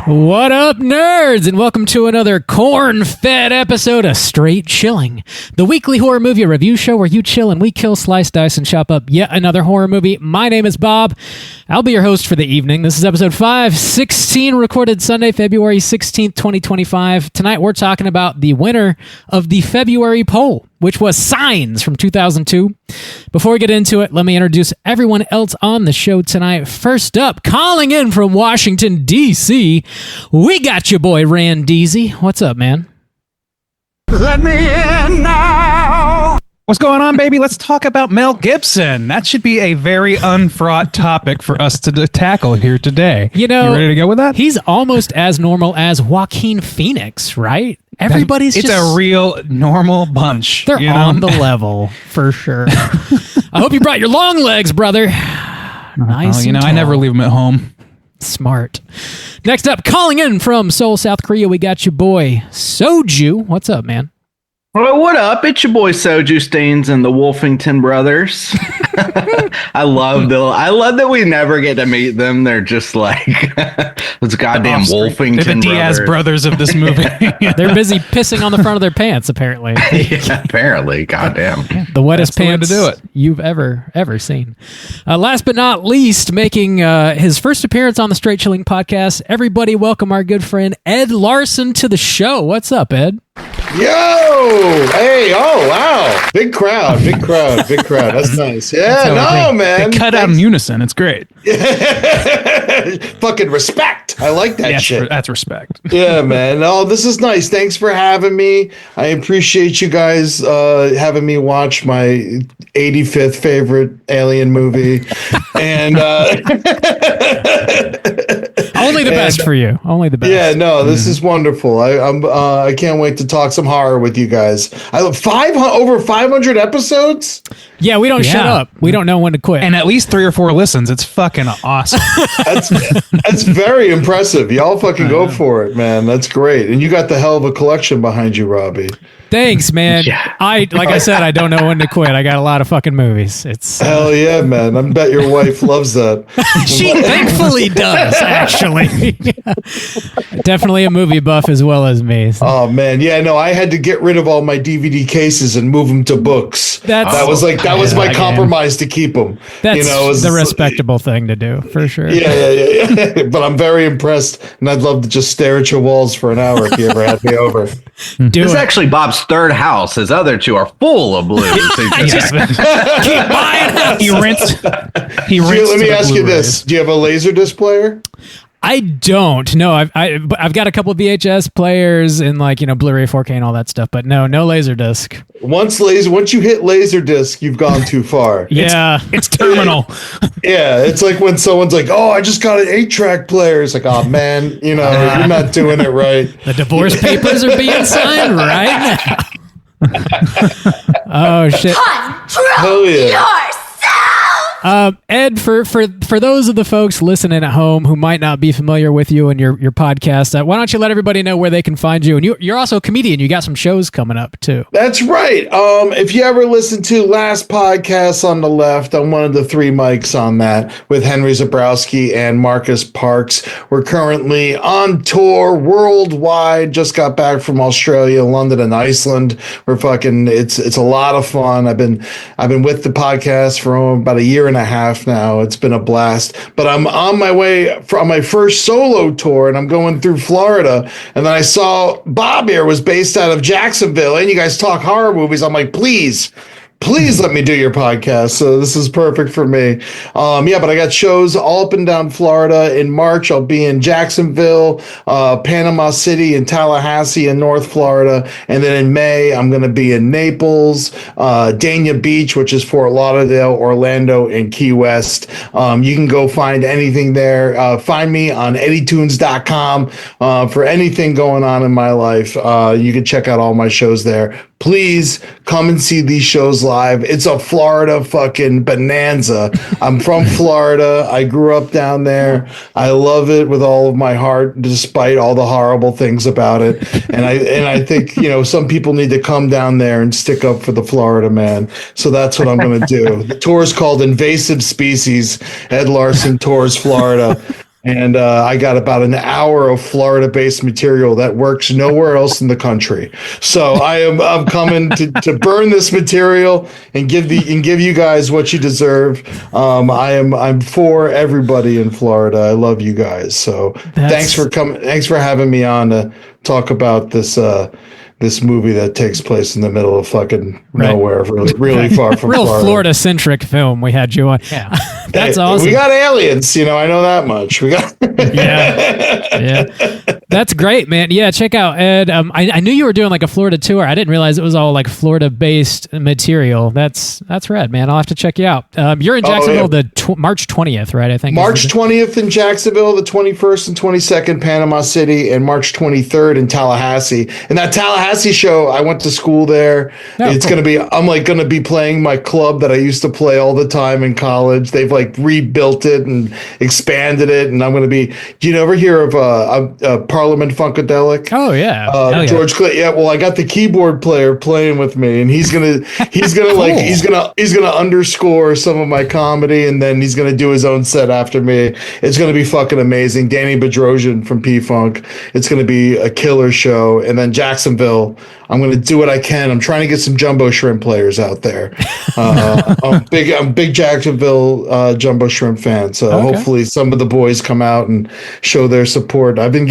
What up, nerds, and welcome to another corn-fed episode of Straight Chilling, the weekly horror movie review show where you chill and we kill, slice, dice, and chop up yet another horror movie. My name is Bob. I'll be your host for the evening. This is episode 516, recorded Sunday, February 16th, 2025. Tonight, we're talking about the winner of the February poll, which was Signs from 2002. Before we get into it, let me introduce everyone else on the show tonight. First up, calling in from Washington, D.C., we got your boy, Randeezy. What's up, man? Let me in now. What's going on, baby? Let's talk about Mel Gibson. That should be a very unfraught topic for us to tackle here today. You know, you ready to go with that? He's almost as normal as Joaquin Phoenix, right? Everybody's it's just... a real normal bunch. They're on the level, for sure. I hope you brought your long legs, brother. Nice. You know, I never leave them at home. Smart. Next up, calling in from Seoul, South Korea, we got your boy, Soju. What's up, man? Well, what up? It's your boy Soju Stains and the Wolfington Brothers. I love that we never get to meet them. They're just like those goddamn Wolfington They're the Diaz brothers of this movie. They're busy pissing on the front of their pants, apparently. Yeah, apparently. Goddamn. The wettest pants to do it. You've ever seen. Last but not least, making his first appearance on the Straight Chilling podcast, everybody welcome our good friend Ed Larson to the show. What's up, Ed? Yo! Hey! Oh, wow! Big crowd! That's nice. Yeah, man. They cut out in unison. It's great. Fucking respect. I like that shit. That's respect. Yeah, man. Oh, this is nice. Thanks for having me. I appreciate you guys having me watch my 85th favorite alien movie, and only the best for you. Only the best. Yeah, no, this is wonderful. I can't wait to talk some horror with you guys. I love over 500 episodes. Yeah, we don't shut up. We don't know when to quit. And at least 3 or 4 listens. It's fucking awesome. That's very impressive. Y'all fucking go for it, man. That's great. And you got the hell of a collection behind you, Robbie. Thanks, man. Yeah. I said, I don't know when to quit. I got a lot of fucking movies. It's hell yeah, man. I bet your wife loves that. She thankfully does, actually. Definitely a movie buff as well as me. So. Oh man, yeah, no, I had to get rid of all my DVD cases and move them to books. That was my compromise to keep them. That's the respectable thing to do, for sure. Yeah. But I'm very impressed, and I'd love to just stare at your walls for an hour if you ever had me over. This is actually Bob's third house. His other 2 are full of blues. Keep buying. He rinsed. Let me ask you this: do you have a Laserdisc player? I don't. No, I've got a couple of VHS players and Blu-ray, 4K, and all that stuff, but no Laserdisc. Once you hit Laserdisc, you've gone too far. Yeah, it's terminal. Yeah, it's like when someone's like, "Oh, I just got an 8-track player." It's like, "Oh man, you're not doing it right." The divorce papers are being signed right now. Oh shit! Hell yeah. Ed, for those of the folks listening at home who might not be familiar with you and your podcast, why don't you let everybody know where they can find you? And you're also a comedian. You got some shows coming up too. That's right. If you ever listen to last podcast on the left, I'm one of the 3 mics on that with Henry Zabrowski and Marcus Parks. We're currently on tour worldwide. Just got back from Australia, London, and Iceland. It's a lot of fun. I've been with the podcast for about a year and a half now. It's been a blast, but I'm on my way from my first solo tour, and I'm going through Florida, and then I saw Bob here was based out of Jacksonville, and you guys talk horror movies. I'm like, please let me do your podcast. So this is perfect for me. But I got shows all up and down Florida. In March, I'll be in Jacksonville, Panama City, and Tallahassee in North Florida. And then in May, I'm going to be in Naples, Dania Beach, which is Fort Lauderdale, Orlando, and Key West. You can go find anything there. Find me on eddytunes.com for anything going on in my life. You can check out all my shows there. Please come and see these shows live. It's a Florida fucking bonanza. I'm from Florida. I grew up down there. I love it with all of my heart, despite all the horrible things about it. And I think, some people need to come down there and stick up for the Florida man. So that's what I'm going to do. The tour is called Invasive Species. Ed Larson Tours Florida. And I got about an hour of Florida-based material that works nowhere else in the country. So I'm coming to burn this material and give you guys what you deserve. I'm for everybody in Florida. I love you guys. So thanks for coming. Thanks for having me on to talk about this movie that takes place in the middle of fucking nowhere, really far from Real Florida. Florida-centric film we had you on. Yeah. That's awesome. We got aliens, I know that much. We got yeah. That's great, man. Yeah, check out Ed. I knew you were doing like a Florida tour. I didn't realize it was all like Florida-based material. That's rad, man. I'll have to check you out. You're in Jacksonville March 20th, right? I think March 20th in Jacksonville, the 21st and 22nd Panama City, and March 23rd in Tallahassee. And that Tallahassee show, I went to school there. It's cool. I'm going to be playing my club that I used to play all the time in college. They've like rebuilt it and expanded it, and I'm going to be. Do you ever hear of Parliament Funkadelic? Oh yeah, George Clinton. Yeah, well, I got the keyboard player playing with me, and he's gonna underscore some of my comedy, and then he's gonna do his own set after me. It's gonna be fucking amazing. Danny Bedrosian from P Funk. It's gonna be a killer show, and then Jacksonville. I'm going to do what I can. I'm trying to get some Jumbo Shrimp players out there. I'm big Jacksonville Jumbo Shrimp fan. So hopefully some of the boys come out and show their support. I used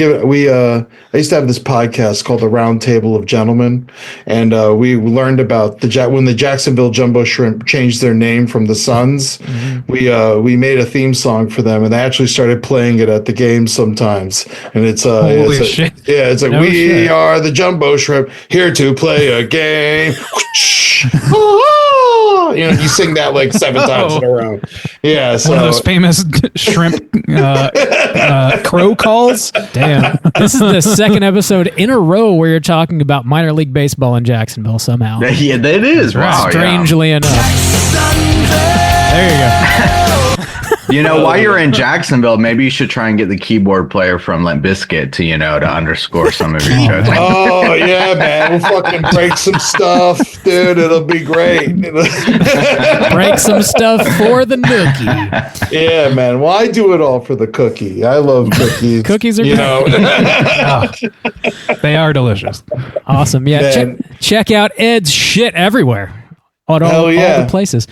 to have this podcast called The Round Table of Gentlemen. And we learned about when the Jacksonville Jumbo Shrimp changed their name from the Suns. Mm-hmm. We made a theme song for them, and they actually started playing it at the games sometimes. And it's shit. It's like, we are the Jumbo Shrimp here to play a game. You sing that like 7 times in a row. Yeah, so one of those famous shrimp crow calls. Damn, this is the second episode in a row where you're talking about minor league baseball in Jacksonville somehow. Yeah, that is. Wow, strangely enough. There you go. While you're in Jacksonville, maybe you should try and get the keyboard player from Limp Bizkit to underscore some of your jokes. Oh, yeah, man. We'll fucking break some stuff, dude. It'll be great. Break some stuff for the nookie. Yeah, man. Well, I do it all for the cookie. I love cookies. Cookies are good. They are delicious. Awesome. Yeah, check out Ed's shit everywhere. All the places.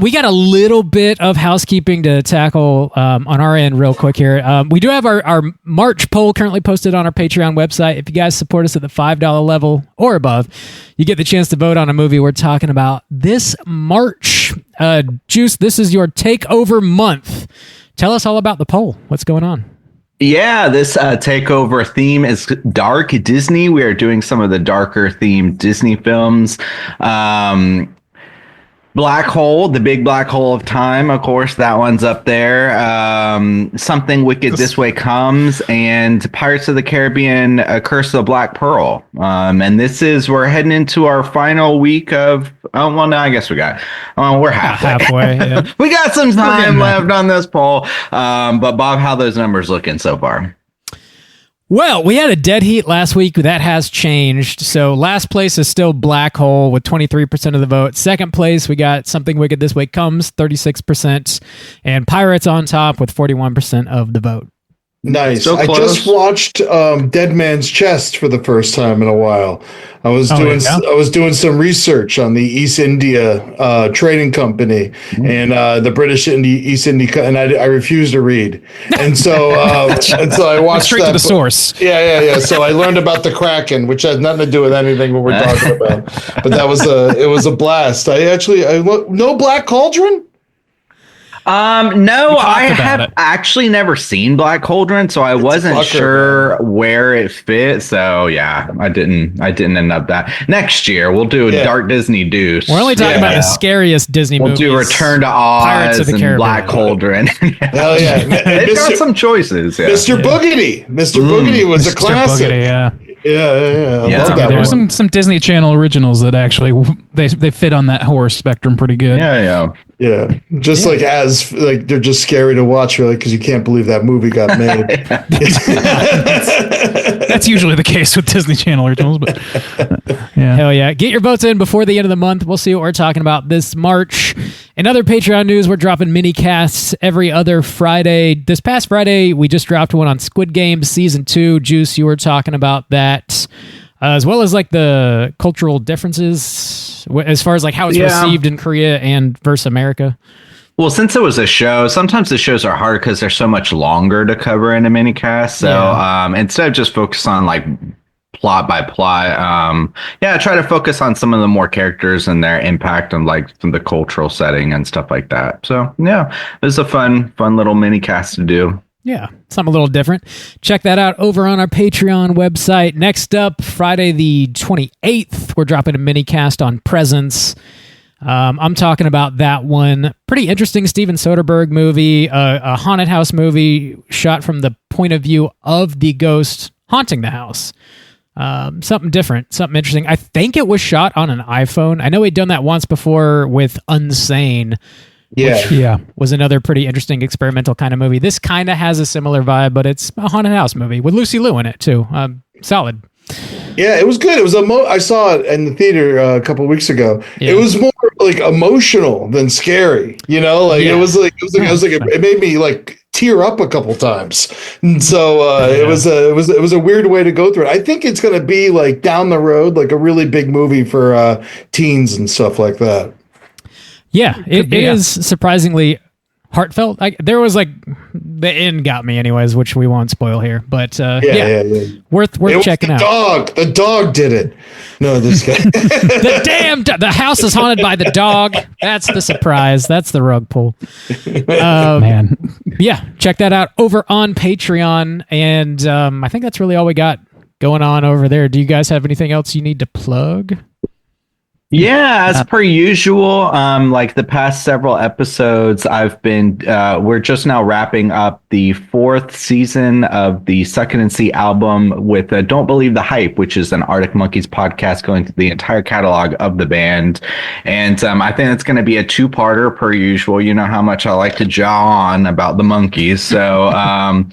We got a little bit of housekeeping to tackle on our end real quick here. We do have our March poll currently posted on our Patreon website. If you guys support us at the $5 level or above, you get the chance to vote on a movie we're talking about this March. Juice, this is your takeover month. Tell us all about the poll. What's going on? Yeah, this takeover theme is dark Disney. We are doing some of the darker themed Disney films. Black Hole, the big black hole of time, of course, that one's up there. Something Wicked This Way Comes, and Pirates of the Caribbean, Curse of the Black Pearl. And we're heading into our final week of, I guess we're halfway. Yeah. We got some time left on this poll. But Bob, how those numbers looking so far? Well, we had a dead heat last week. That has changed. So last place is still Black Hole with 23% of the vote. Second place, we got Something Wicked This Way Comes, 36%. And Pirates on top with 41% of the vote. Nice. So I just watched Dead Man's Chest for the first time in a while. I was doing some research on the East India Trading Company and the British East India, and I refused to read. And so I watched straight to the source. Yeah. So I learned about the Kraken, which has nothing to do with anything what we're talking about. But it was a blast. No Black Cauldron. No, I have actually never seen Black Cauldron, so I wasn't sure where it fit. So yeah, I didn't end up that. Next year we'll do a Dark Disney Deuce. We're only talking about the scariest Disney movies. We'll do Return to Oz and Black Cauldron. Hell yeah, it's got some choices. Yeah. Mr. Boogedy. Mr. Boogedy was a classic. Boogedy, Yeah. There's some Disney Channel originals that actually they fit on that horror spectrum pretty good. Yeah. Just like they're just scary to watch, really, because you can't believe that movie got made. That's usually the case with Disney Channel originals, but Hell yeah. Get your votes in before the end of the month. We'll see what we're talking about this March. In other Patreon news, we're dropping mini casts every other Friday. This past Friday, we just dropped one on Squid Game Season 2. Juice, you were talking about that, as well as like the cultural differences as far as like how it's received in Korea and versus America. Well, since it was a show, sometimes the shows are hard because they're so much longer to cover in a mini cast. So instead of just focus on like plot by plot, try to focus on some of the more characters and their impact on like some of the cultural setting and stuff like that. So yeah, it was a fun little mini cast to do. Yeah, something a little different. Check that out over on our Patreon website. Next up, Friday the 28th, we're dropping a mini cast on Presence. I'm talking about that one. Pretty interesting Steven Soderbergh movie, a haunted house movie shot from the point of view of the ghost haunting the house. Something different, something interesting. I think it was shot on an iPhone. I know he'd done that once before with Unsane. Which was another pretty interesting experimental kind of movie. This kind of has a similar vibe, but it's a haunted house movie with Lucy Liu in it too. Solid. Yeah, it was good. It was I saw it in the theater a couple of weeks ago. Yeah. It was more like emotional than scary. You know, like it made me like tear up a couple times. And so it was a weird way to go through it. I think it's going to be like down the road, like a really big movie for teens and stuff like that. Yeah, it is surprisingly heartfelt. There was like the end got me anyways, which we won't spoil here. But worth checking out. The dog did it. No, this guy. the house is haunted by the dog. That's the surprise. That's the rug pull. Man, yeah, check that out over on Patreon. And I think that's really all we got going on over there. Do you guys have anything else you need to plug? Yeah, as per usual, like the past several episodes, we're just now wrapping up the 4th season of the Second and See album with Don't Believe the Hype, which is an Arctic Monkeys podcast going through the entire catalog of the band. And I think it's going to be a 2-parter per usual. You know how much I like to jaw on about the Monkeys. So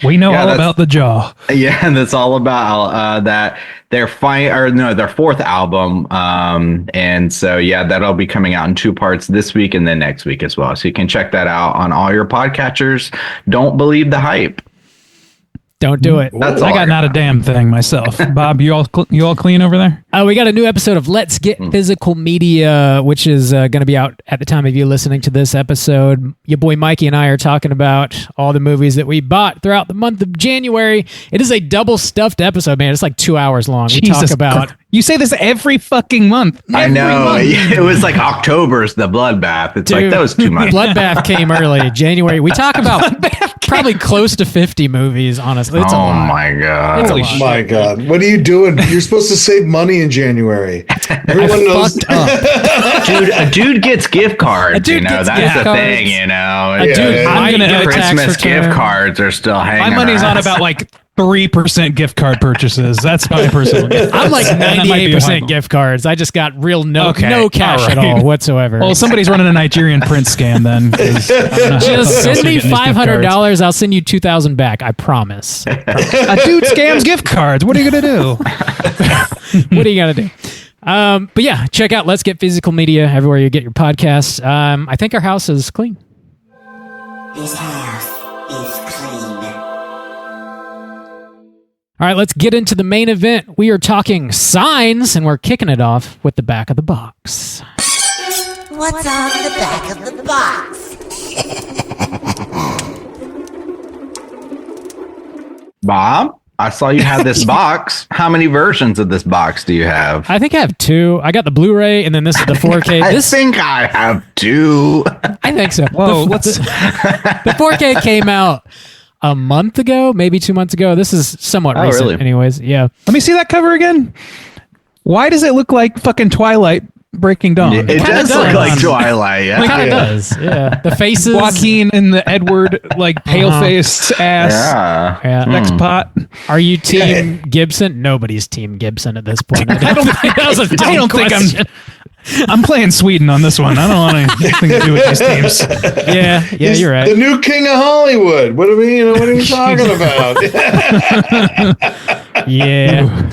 we know all about the jaw. Yeah, and that's all about their 4th album. And so, yeah, that'll be coming out in 2 parts this week and then next week as well. So you can check that out on all your podcatchers. Don't believe the hype. Don't do it. I got not a damn thing myself. Bob, you all clean over there? We got a new episode of Let's Get Physical Media, which is going to be out at the time of you listening to this episode. Your boy Mikey and I are talking about all the movies that we bought throughout the month of January. It is a double stuffed episode, man. It's like 2 hours long. We talk about... You say this every fucking month. I know. It was like October's the Bloodbath. It's like, that was too much. Bloodbath came early. January. We talk about probably close to 50 movies, honestly. It's a lot. My God. Oh my God. What are you doing? You're supposed to save money in January. Everyone knows. Dude, a dude gets gift cards. That's the thing, you know. I'm going to Christmas gift cards are still hanging. My money's on about like 3% gift card purchases. That's my personal gift. I'm like 98% gift cards. I just got no cash at all whatsoever. Well, somebody's running a Nigerian Prince scam then. Just send me $500. I'll send you $2,000 back. I promise. A dude scams gift cards. What are you going to do? What are you going to do? But yeah, check out Let's Get Physical Media everywhere you get your podcasts. I think our house is clean. This house is clean. All right, let's get into the main event. We are talking signs, and we're kicking it off with the back of the box. What's on the back of the box? Bob, I saw you have this box. How many versions of this box do you have? I think I have 2. I got the Blu-ray, and then this is the 4K. I think I have 2. I think so. Whoa, the 4K came out a month ago, maybe 2 months ago. This is somewhat recent, really? Anyways. Yeah. Let me see that cover again. Why does it look like fucking Twilight Breaking Dawn? It does look like Twilight. Yeah, it kind of does. Yeah, the faces. Joaquin and the Edward, like pale-faced ass. Yeah. Next pot. Are you Team Gibson? Nobody's Team Gibson at this point. I don't think I'm playing Sweden on this one. I don't want anything to do with these teams. Yeah, you're right. The new king of Hollywood. What are we talking about? Yeah.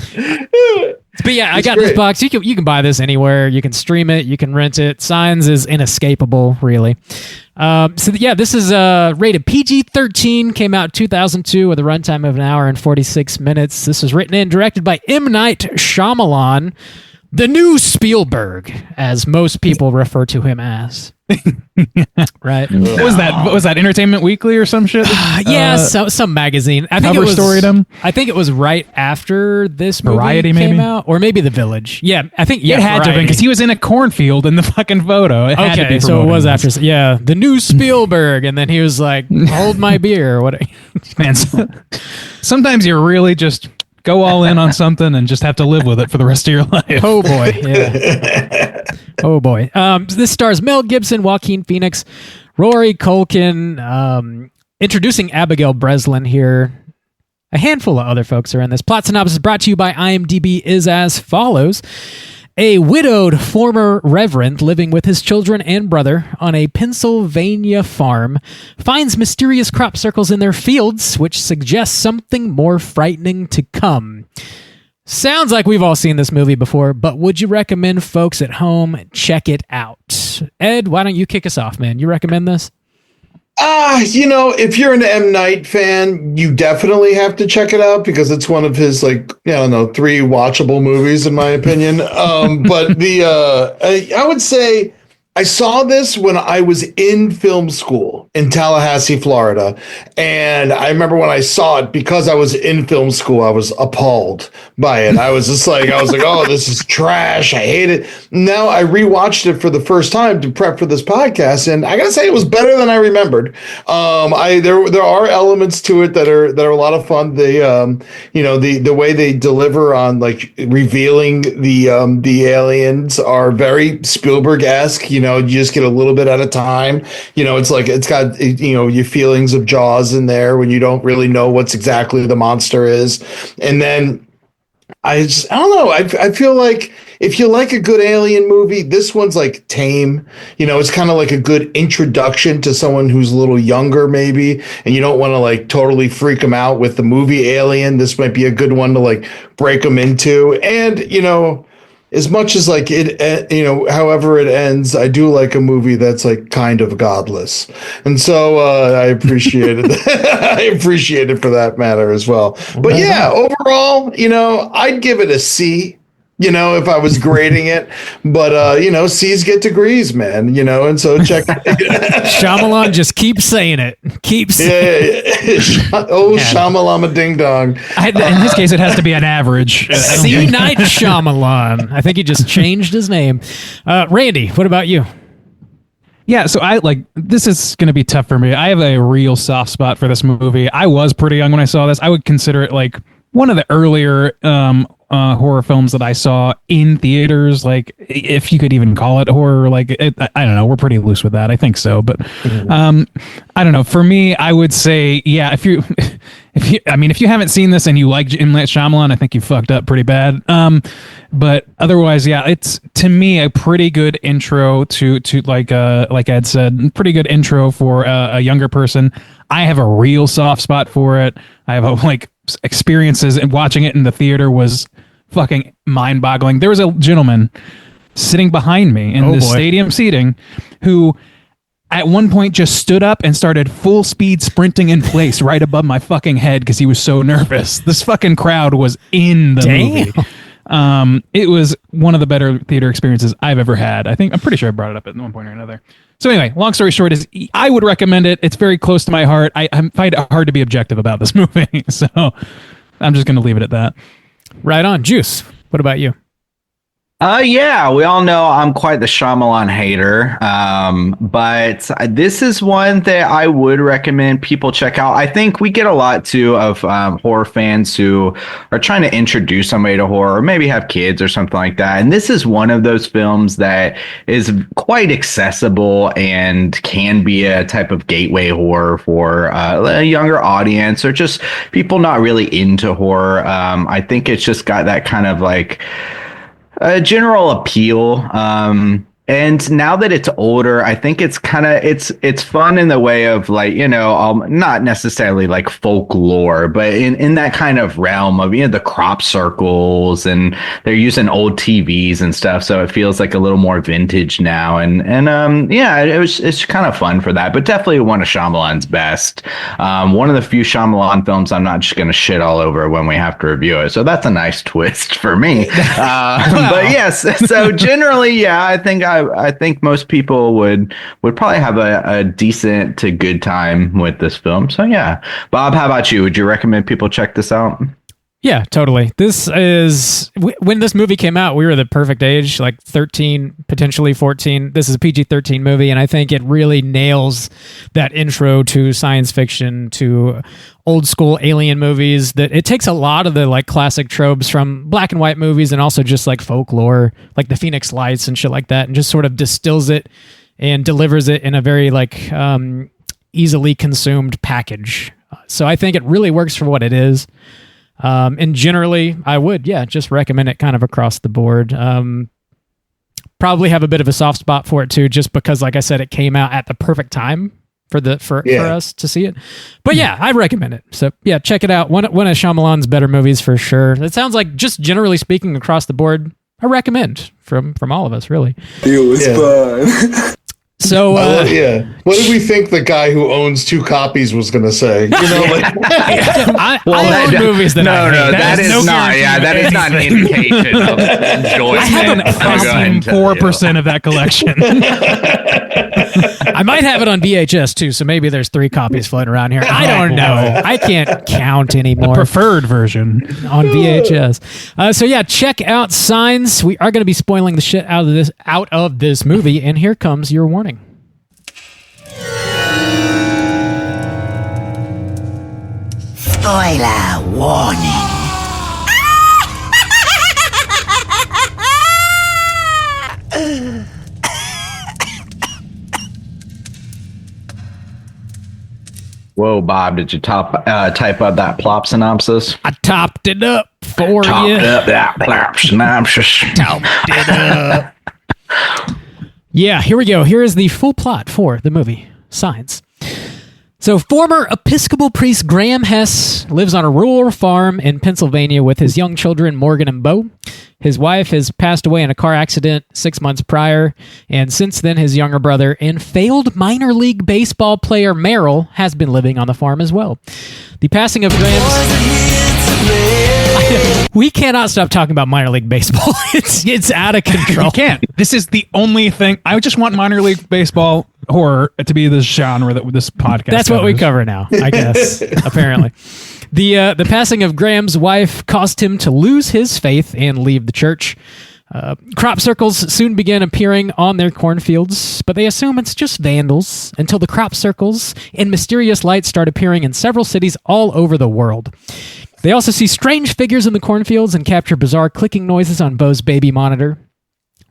But yeah, I It's got great. this box. You can buy this anywhere. You can stream it. You can rent it. Signs is inescapable, really. This is rated PG-13. Came out 2002 with a runtime of an hour and 46 minutes. This was written and directed by M. Night Shyamalan, the new Spielberg, as most people refer to him as. Right? What was that Entertainment Weekly or some shit? Some magazine. I think Cover storied him? I think it was right after this movie Variety, came maybe? out, or maybe The Village. Yeah, I think It had to have been Variety. because he was in a cornfield in the fucking photo. It had to Okay, be so it was promoting after. Yeah, the new Spielberg, and then he was like, "Hold my beer." Or what? this. Man, sometimes you really just go all in on something and just have to live with it for the rest of your life. Oh boy, yeah. Oh boy. This stars Mel Gibson, Joaquin Phoenix, Rory Culkin, introducing Abigail Breslin here. A handful of other folks are in this. Plot synopsis brought to you by IMDb is as follows. A widowed former reverend living with his children and brother on a Pennsylvania farm finds mysterious crop circles in their fields, which suggests something more frightening to come. Sounds like we've all seen this movie before, but would you recommend folks at home check it out? Ed, why don't you kick us off, man? You recommend this? If you're an M. Night fan, you definitely have to check it out because it's one of his, 3 watchable movies, in my opinion. I would say I saw this when I was in film school in Tallahassee, Florida. And I remember when I saw it, because I was in film school, I was appalled by it. I was like, oh, this is trash. I hate it. Now I rewatched it for the first time to prep for this podcast, and I gotta say it was better than I remembered. There are elements to it that are a lot of fun. The way they deliver on revealing the aliens are very Spielberg-esque. You just get a little bit at a time. It's got your feelings of Jaws in there when you don't really know what's exactly the monster is, and then I don't know. I feel like if you like a good alien movie, this one's tame. It's kind of like a good introduction to someone who's a little younger, maybe, and you don't want to totally freak them out with the movie Alien. This might be a good one to break them into, and as much as however it ends, I do like a movie that's kind of godless. And so I appreciate it. I appreciate it for that matter as well. But yeah, overall, I'd give it a C, if I was grading it, but C's get degrees, man, and so check. Shyamalan just keeps saying it. Keeps Shyamalama ding dong. In his case, it has to be an average. C. Night Shyamalan. I think he just changed his name. Randy, what about you? Yeah, so this is going to be tough for me. I have a real soft spot for this movie. I was pretty young when I saw this. I would consider it one of the earlier horror films that I saw in theaters, if you could even call it horror. I don't know, we're pretty loose with that. I think so, but I don't know. For me, I would say, yeah, if you haven't seen this and you like M. Night Shyamalan, I think you fucked up pretty bad. But otherwise, yeah, it's to me a pretty good intro to like Ed said, pretty good intro for a younger person. I have a real soft spot for it. I have experiences, and watching it in the theater was fucking mind-boggling. There was a gentleman sitting behind me in the stadium seating who at one point just stood up and started full speed sprinting in place right above my fucking head because he was so nervous. This fucking crowd was in the movie. It was one of the better theater experiences I've ever had. I'm pretty sure I brought it up at one point or another. So anyway, long story short is I would recommend it. It's very close to my heart. I find it hard to be objective about this movie. So I'm just going to leave it at that. Right on. Juice, what about you? Yeah, we all know I'm quite the Shyamalan hater, but this is one that I would recommend people check out. I think we get a lot, too, of horror fans who are trying to introduce somebody to horror, or maybe have kids or something like that. And this is one of those films that is quite accessible and can be a type of gateway horror for a younger audience, or just people not really into horror. I think it's just got that kind of a general appeal. And And now that it's older, I think it's kind of it's fun in the way of like, not necessarily like folklore, but in that kind of realm of, the crop circles, and they're using old TVs and stuff. So it feels like a little more vintage now. And it's kind of fun for that, but definitely one of Shyamalan's best. One of the few Shyamalan films I'm not just going to shit all over when we have to review it. So that's a nice twist for me. But yes, so generally, yeah, I think most people would probably have a decent to good time with this film. So yeah, Bob, how about you? Would you recommend people check this out? Yeah, totally. This is, when this movie came out, we were the perfect age, like 13, potentially 14. This is a PG-13 movie, and I think it really nails that intro to science fiction, to old school alien movies. That it takes a lot of the like classic tropes from black and white movies, and also just like folklore, like the Phoenix Lights and shit like that, and just sort of distills it and delivers it in a very like easily consumed package. So I think it really works for what it is. And generally, I would, just recommend it kind of across the board. Probably have a bit of a soft spot for it too, just because, like I said, it came out at the perfect time for us to see it. But yeah, I recommend it. So yeah, check it out. One of Shyamalan's better movies for sure. It sounds like, just generally speaking across the board, I recommend from all of us, really. It was fun. So what did we think the guy who owns 2 copies was going to say? I own movies that I hate. That is not an indication of enjoyment. I have an 4% of that collection. I might have it on VHS too, so maybe there's 3 copies floating around here. I don't know. I can't count anymore. The preferred version on VHS. So yeah, check out Signs. We are going to be spoiling the shit out of this movie, and here comes your warning. Spoiler warning. Whoa, Bob, did you type up that plot synopsis? I topped it up for you. Topped up that plot synopsis. Topped it up. Yeah, here we go. Here is the full plot for the movie, Signs. So, former Episcopal priest Graham Hess lives on a rural farm in Pennsylvania with his young children, Morgan and Bo. His wife has passed away in a car accident 6 months prior, and since then, his younger brother and failed minor league baseball player Merrill has been living on the farm as well. The passing of Graham's... We cannot stop talking about minor league baseball. It's out of control. You can't. This is the only thing. I just want minor league baseball horror to be the genre that this podcast That's what we cover now, I guess, apparently. The passing of Graham's wife caused him to lose his faith and leave the church. Crop circles soon begin appearing on their cornfields, but they assume it's just vandals until the crop circles and mysterious lights start appearing in several cities all over the world. They also see strange figures in the cornfields and capture bizarre clicking noises on Bo's baby monitor.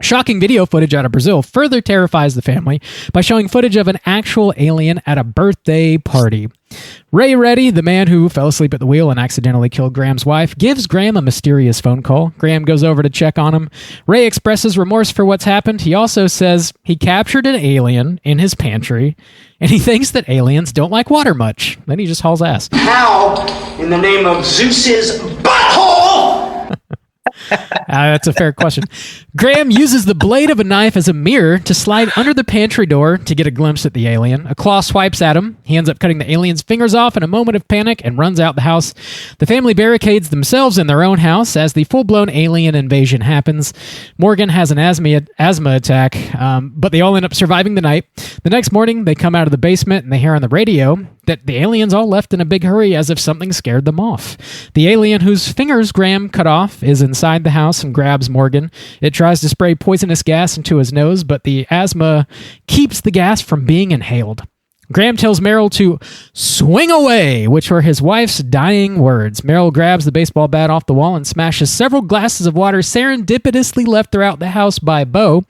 Shocking video footage out of Brazil further terrifies the family by showing footage of an actual alien at a birthday party. Ray Reddy, the man who fell asleep at the wheel and accidentally killed Graham's wife, gives Graham a mysterious phone call. Graham goes over to check on him. Ray expresses remorse for what's happened. He also says he captured an alien in his pantry, and he thinks that aliens don't like water much. Then he just hauls ass. How, in the name of Zeus's butthole? That's a fair question. Graham uses the blade of a knife as a mirror to slide under the pantry door to get a glimpse at the alien. A claw swipes at him. He ends up cutting the alien's fingers off in a moment of panic and runs out the house. The family barricades themselves in their own house as the full-blown alien invasion happens. Morgan has an asthma attack, but they all end up surviving the night. The next morning, they come out of the basement and they hear on the radio that the aliens all left in a big hurry as if something scared them off. The alien whose fingers Graham cut off is inside the house and grabs Morgan. It tries to spray poisonous gas into his nose, but the asthma keeps the gas from being inhaled. Graham tells Meryl to swing away, which were his wife's dying words. Meryl grabs the baseball bat off the wall and smashes several glasses of water serendipitously left throughout the house by Bo.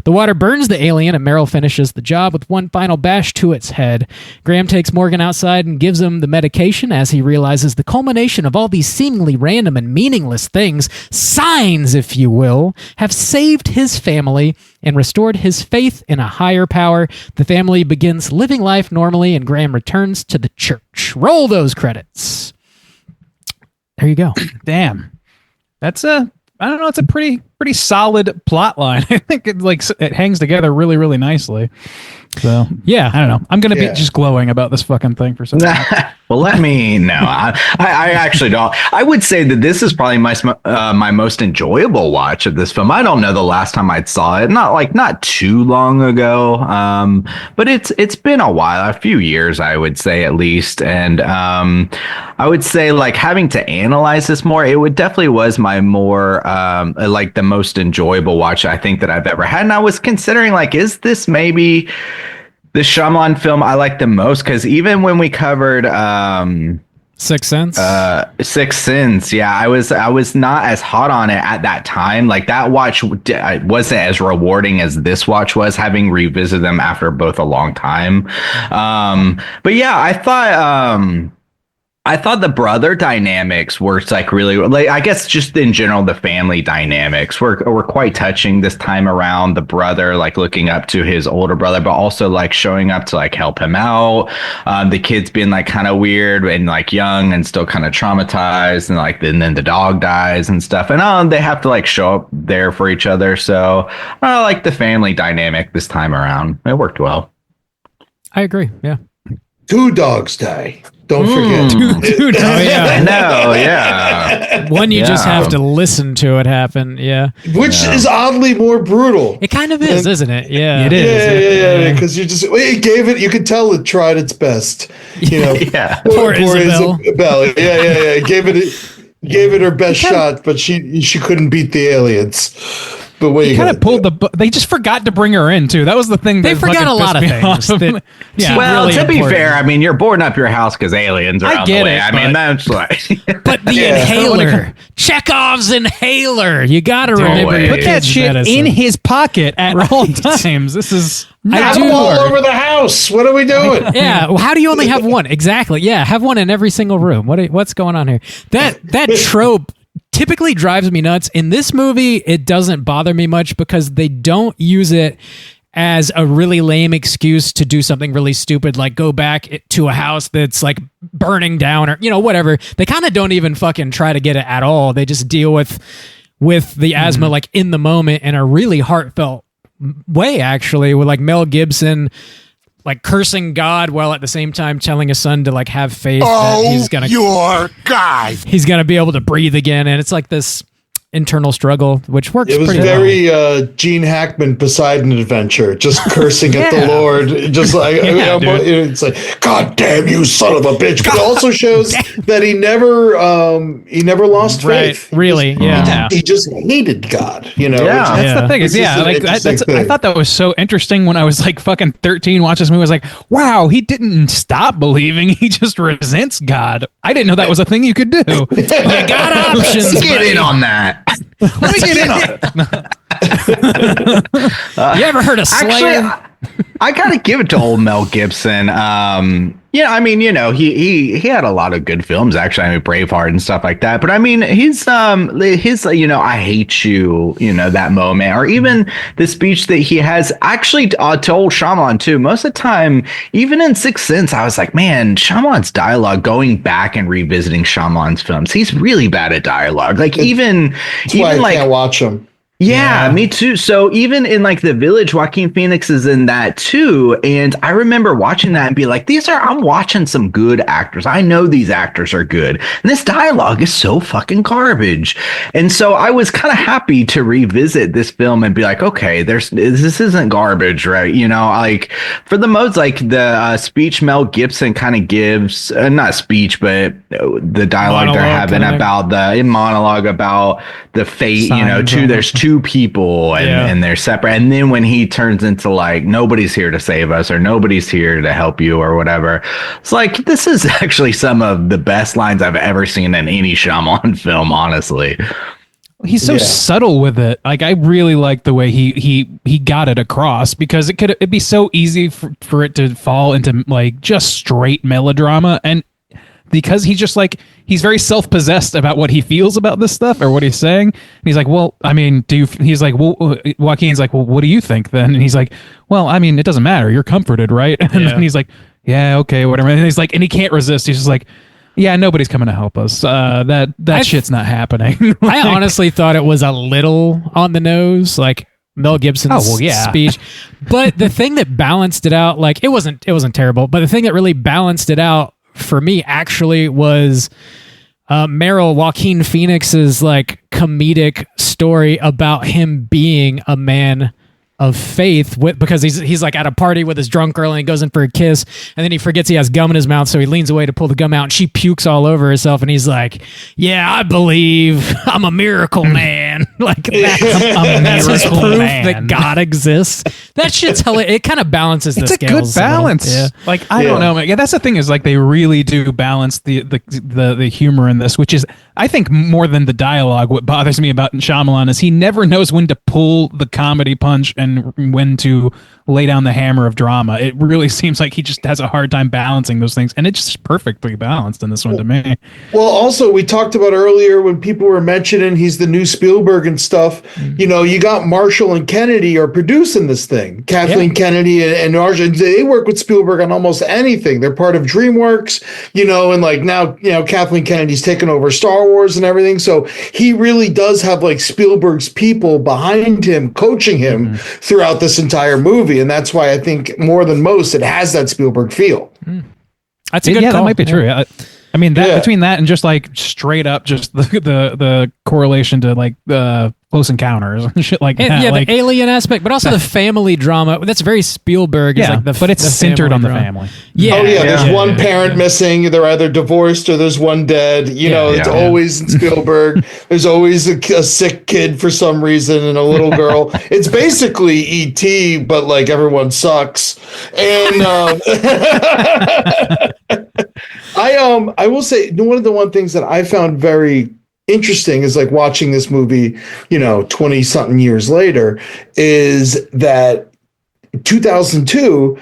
The water burns the alien, and Meryl finishes the job with one final bash to its head. Graham takes Morgan outside and gives him the medication as he realizes the culmination of all these seemingly random and meaningless things, signs, if you will, have saved his family and restored his faith in a higher power. The family begins living life normally, and Graham returns to the church. Roll those credits. There you go. Damn. That's I don't know, it's a pretty solid plot line. I think it hangs together really, really nicely. So yeah, I don't know. I'm gonna be just glowing about this fucking thing for some time. Well, let me know. I actually don't. I would say that this is probably my most enjoyable watch of this film. I don't know the last time I saw it. Not too long ago. But it's been a while, a few years, I would say at least. And I would say like having to analyze this more, it would definitely was my more like the most enjoyable watch I think that I've ever had. And I was considering like, is this maybe the Shyamalan film I like the most? Because even when we covered Sixth Sense, Sixth Sense, yeah, I was not as hot on it at that time. Like that watch wasn't as rewarding as this watch was, having revisited them after both a long time. But yeah, I thought the brother dynamics were like really, like, I guess just in general, the family dynamics were quite touching this time around. The brother like looking up to his older brother, but also like showing up to like help him out. The kids being like kind of weird and like young and still kind of traumatized, and then the dog dies and stuff. And they have to like show up there for each other. So I like the family dynamic this time around. It worked well. I agree. Yeah. 2 dogs die. Don't forget. Two dogs. Oh, yeah. No, yeah. One you just have to listen to it happen. Yeah. Which is oddly more brutal. It kind of is, isn't it? Yeah. It is. Yeah. Because it gave it, you could tell it tried its best. You know. Yeah. Poor Isabel. Yeah. It gave it her best shot, but she couldn't beat the aliens. But he kind of pulled they just forgot to bring her in too. That was the thing. They forgot a lot of things. Yeah. Well, really to be fair, I mean, you're boarding up your house because aliens are on the way. I mean, that's like. But the inhaler, Chekhov's inhaler. You got to remember. Put that shit in his pocket at all times. This is. Have them all over the house. What are we doing? Yeah. Well, how do you only have one? Exactly. Yeah. Have one in every single room. What's going on here? That trope typically drives me nuts. In this movie, it doesn't bother me much because they don't use it as a really lame excuse to do something really stupid, like go back to a house that's like burning down or, whatever. They kind of don't even fucking try to get it at all. They just deal with the asthma like in the moment in a really heartfelt way, actually, with like Mel Gibson like cursing God while at the same time telling his son to like have faith that he's gonna he's gonna be able to breathe again, and it's like this internal struggle, which works. It was pretty very Gene Hackman Poseidon adventure, just cursing at the Lord, just like it's like, God damn you, son of a bitch. But it also shows that he never lost faith. Really, he just hated God. That's the thing. I thought that was so interesting when I was like fucking 13 watching this movie. I was like, wow, he didn't stop believing. He just resents God. I didn't know that was a thing you could do. You got options. Get in on that. Let me get in on it. You ever heard of Slayer? Actually, I gotta give it to old Mel Gibson. I mean, he had a lot of good films, actually. I mean, Braveheart and stuff like that. But I mean, his I hate you, that moment, or even the speech that he has actually to old Shyamalan too. Most of the time, even in Sixth Sense, I was like, man, Shyamalan's dialogue, going back and revisiting Shyamalan's films, he's really bad at dialogue. Like That's why I can't watch him. Yeah, me too. So even in like The Village, Joaquin Phoenix is in that too. And I remember watching that and be like, I'm watching some good actors. I know these actors are good. And this dialogue is so fucking garbage. And so I was kind of happy to revisit this film and be like, okay, this isn't garbage, right? Like for the most, like the speech Mel Gibson kind of gives, not speech, but the dialogue they're having about the monologue about the fate, there's two two people and they're separate. And then when he turns into like, nobody's here to save us or nobody's here to help you or whatever, it's like, this is actually some of the best lines I've ever seen in any Shyamalan film, honestly. He's so subtle with it. Like, I really like the way he got it across, because it'd be so easy for it to fall into like just straight melodrama. And because he's just like, he's very self-possessed about what he feels about this stuff or what he's saying. And he's like, well, I mean, he's like, well, Joaquin's like, well, what do you think then? And he's like, well, I mean, it doesn't matter. You're comforted, right? And then he's like, yeah, okay, whatever. And he's like, and he can't resist. He's just like, yeah, nobody's coming to help us. That shit's not happening. Like, I honestly thought it was a little on the nose, like Mel Gibson's speech. But the thing that balanced it out, like it wasn't terrible, but the thing that really balanced it out for me actually was Joaquin Phoenix's like comedic story about him being a man of faith, because he's like at a party with his drunk girl and he goes in for a kiss and then he forgets he has gum in his mouth, so he leans away to pull the gum out and she pukes all over herself and he's like, yeah, I believe I'm a miracle man. Like that's his proof that God exists. That shit's hilarious. It kind of balances the scales. It's a good balance. Yeah. Like, I don't know. Yeah, that's the thing, is like they really do balance the humor in this, which is, I think, more than the dialogue. What bothers me about Shyamalan is he never knows when to pull the comedy punch and when to lay down the hammer of drama. It really seems like he just has a hard time balancing those things, and it's just perfectly balanced in this one to me. Well, also, we talked about earlier when people were mentioning he's the new Spielberg and stuff. You know, you got Marshall and Kennedy are producing this thing. Kathleen Kennedy and Marshall, they work with Spielberg on almost anything. They're part of DreamWorks, you know, and like now, you know, Kathleen Kennedy's taken over Star Wars and everything. So he really does have like Spielberg's people behind him, coaching him throughout this entire movie. And that's why I think more than most, it has that Spielberg feel. That's a good call. That might be true. I mean, between that and just like straight up just the correlation to like the Close Encounters and shit like that. Yeah, like, the alien aspect, but also the family drama. That's very Spielberg. Yeah, like but it's centered on the family. Yeah. Oh, yeah. There's one parent missing. They're either divorced or there's one dead. You know, it's always in Spielberg. There's always a sick kid for some reason and a little girl. It's basically E.T., but like everyone sucks. And I will say one of the things that I found very interesting is like watching this movie, you know, 20 something years later, is that 2002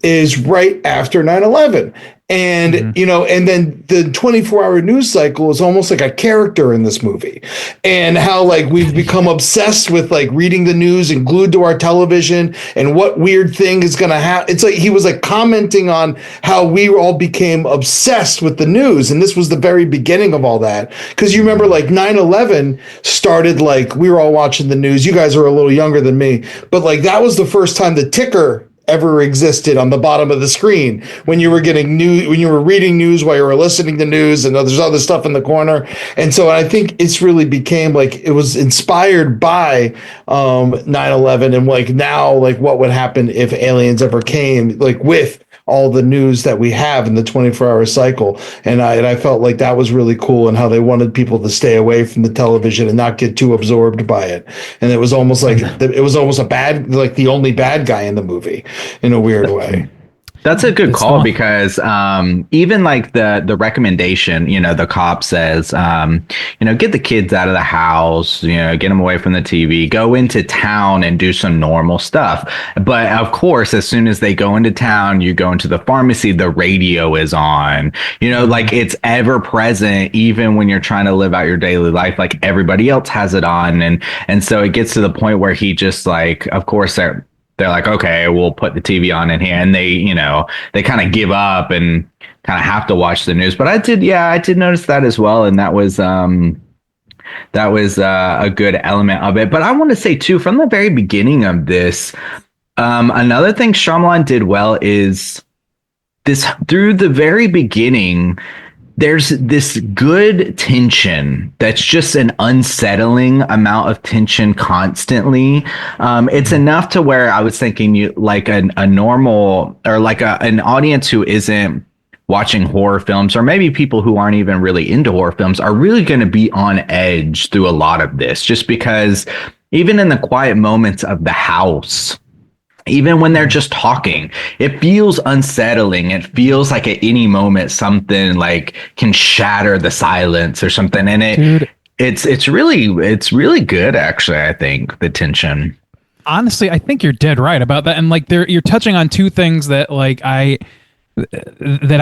is right after 9/11. And, you know, and then the 24-hour news cycle is almost like a character in this movie, and how like we've become obsessed with like reading the news and glued to our television and what weird thing is going to happen. It's like he was like commenting on how we all became obsessed with the news. And this was the very beginning of all that. Because you remember like 9/11 started like we were all watching the news. You guys are a little younger than me, but like that was the first time the ticker ever existed on the bottom of the screen when you were getting news, when you were reading news while you were listening to news, and there's other stuff in the corner. And so I think it's really became like it was inspired by 9/11 and like now like what would happen if aliens ever came, like with all the news that we have in the 24-hour cycle. And I felt like that was really cool, and how they wanted people to stay away from the television and not get too absorbed by it. And it was almost like it was almost like the only bad guy in the movie in a weird way. That's a good call, because even like the recommendation, you know, the cop says, you know, get the kids out of the house, you know, get them away from the TV, go into town and do some normal stuff. But of course, as soon as they go into town, you go into the pharmacy, the radio is on, you know, like it's ever present, even when you're trying to live out your daily life, like everybody else has it on. And so it gets to the point where he just like, of course, they're like, okay, we'll put the TV on in here. And they, you know, they kind of give up and kind of have to watch the news. But I did notice that as well. And that was a good element of it. But I want to say too, from the very beginning of this, another thing Shyamalan did well is this, through the very beginning, there's this good tension that's just an unsettling amount of tension constantly. It's enough to where I was thinking you like a normal or like an audience who isn't watching horror films, or maybe people who aren't even really into horror films, are really going to be on edge through a lot of this, just because even in the quiet moments of the house, even when they're just talking, it feels unsettling. It feels like at any moment something like can shatter the silence or something. And it's really good, actually. I think the tension. Honestly, I think you're dead right about that. And like you're touching on two things that like I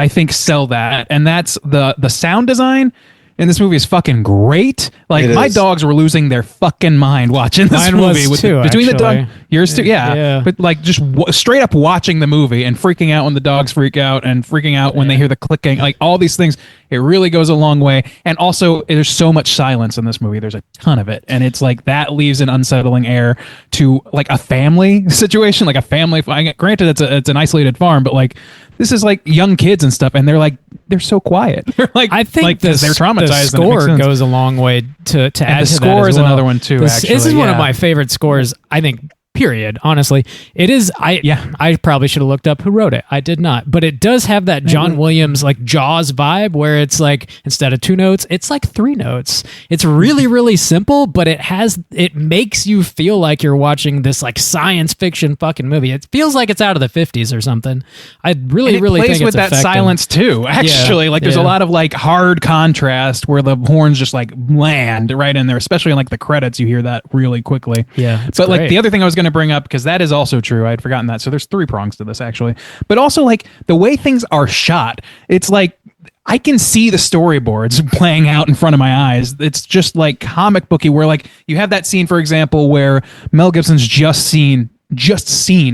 think sell that, and that's the sound design. And this movie is fucking great. Like my dogs were losing their fucking mind watching this movie. Between the dog, yours too, yeah. But like just straight up watching the movie and freaking out when the dogs freak out and freaking out when they hear the clicking, like all these things. It really goes a long way. And also, there's so much silence in this movie. There's a ton of it, and it's like that leaves an unsettling air to like a family situation, like a family. Granted, it's an isolated farm, but like this is like young kids and stuff, and they're so quiet. They're like, I think like they're traumatized. The score goes a long way to add to that. The score is another one too. This is one of my favorite scores, I think. Period. Honestly, it is. I probably should have looked up who wrote it. I did not, but it does have that John Williams like Jaws vibe, where it's like instead of 2 notes, it's like 3 notes. It's really, really simple, but it makes you feel like you're watching this like science fiction fucking movie. It feels like it's out of the 50s or something. I really think plays it's with that effective. silence too. Actually, like there's a lot of like hard contrast where the horns just like land right in there, especially in like the credits. You hear that really quickly. Yeah, but like the other thing I was going to bring up, because that is also true, I had forgotten that, so there's 3 prongs to this actually, but also like the way things are shot, it's like I can see the storyboards playing out in front of my eyes. It's just like comic booky, where like you have that scene, for example, where Mel Gibson's just seen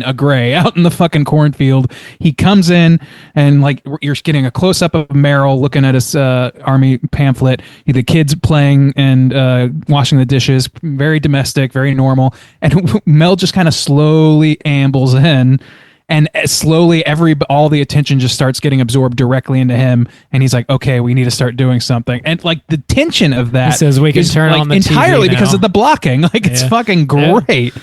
a gray out in the fucking cornfield. He comes in and like you're getting a close up of Meryl looking at his army pamphlet. The kids playing and washing the dishes, very domestic, very normal. And Mel just kind of slowly ambles in, and slowly all the attention just starts getting absorbed directly into him. And he's like, okay, we need to start doing something. And like the tension of that, he says we can turn like on the entirely TV because now. of the blocking. Like it's fucking great.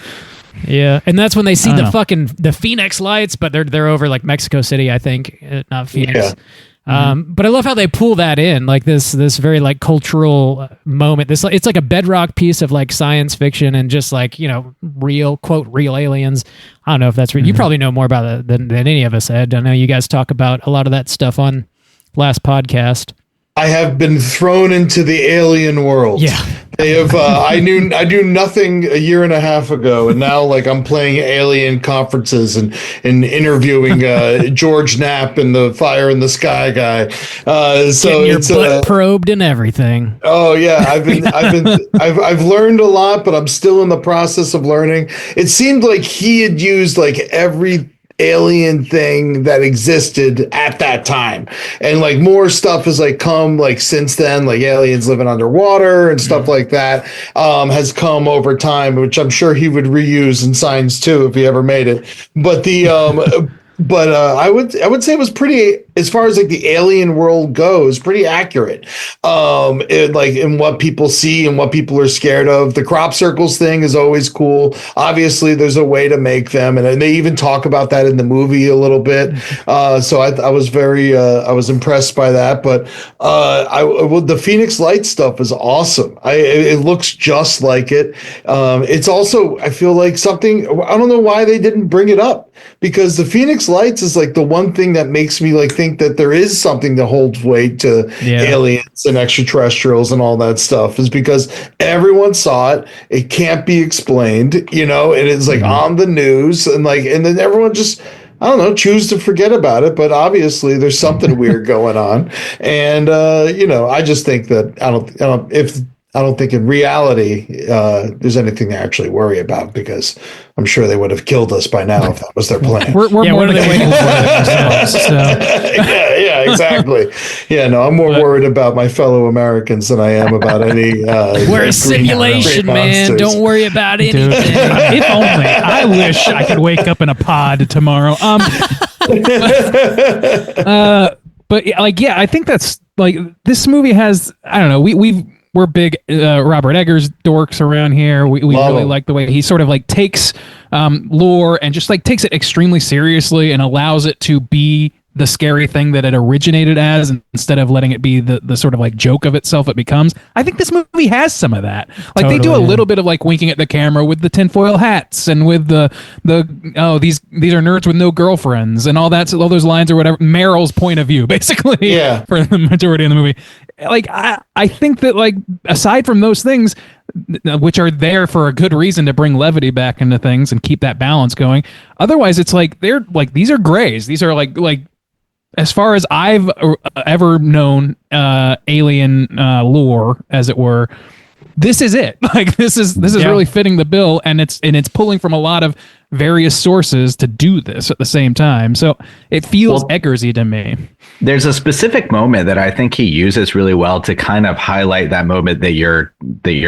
Yeah, and that's when they see the Phoenix lights, but they're over like Mexico City, I think, not Phoenix. Yeah. But I love how they pull that in, like this very like cultural moment. It's like a bedrock piece of like science fiction and just like, you know, real aliens. I don't know if that's real. You probably know more about it than any of us, Ed. I know you guys talk about a lot of that stuff on last podcast. I have been thrown into the alien world. Yeah. They have. I knew nothing a year and a half ago, and now like I'm playing alien conferences and interviewing George Knapp and the Fire in the Sky guy. So getting your it's butt probed and everything. Oh yeah, I've learned a lot, but I'm still in the process of learning. It seemed like he had used like every alien thing that existed at that time, and like more stuff has like come like since then, like aliens living underwater and stuff like that has come over time, which I'm sure he would reuse in Signs 2 if he ever made it. But the I would say it was pretty, as far as like the alien world goes, pretty accurate. In what people see and what people are scared of. The crop circles thing is always cool. Obviously, there's a way to make them, and they even talk about that in the movie a little bit. So I was very I was impressed by that. But the Phoenix Light stuff is awesome. It looks just like it. It's also, I feel like something, I don't know why they didn't bring it up, because the Phoenix Lights is like the one thing that makes me like think that there is something that holds weight to aliens and extraterrestrials and all that stuff, is because everyone saw it. It can't be explained, you know, and it's like on the news, and then everyone just, I don't know, choose to forget about it. But obviously there's something weird going on. And, I just think that I don't think in reality there's anything to actually worry about, because I'm sure they would have killed us by now if that was their plan. We're more than waiting for it ourselves. So. Yeah, exactly. Yeah, no, I'm more worried about my fellow Americans than I am about any. We're a simulation, man. monsters. Don't worry about anything. If only. I wish I could wake up in a pod tomorrow. But I think that's like, this movie has, I don't know, we're big Robert Eggers dorks around here. We really like the way he sort of like takes lore and just like takes it extremely seriously and allows it to be the scary thing that it originated as, instead of letting it be the sort of like joke of itself it becomes. I think this movie has some of that. Like they do a little bit of like winking at the camera with the tinfoil hats and with the these are nerds with no girlfriends and all that, all those lines or whatever. Meryl's point of view, basically, for the majority of the movie. Like I think that, like, aside from those things, which are there for a good reason to bring levity back into things and keep that balance going, otherwise it's like they're like, these are grays. These are like as far as I've ever known alien lore, as it were, this is it. Like this is really fitting the bill, and it's pulling from a lot of various sources to do this at the same time. So it feels Eggersy to me. There's a specific moment that I think he uses really well to kind of highlight that moment that you're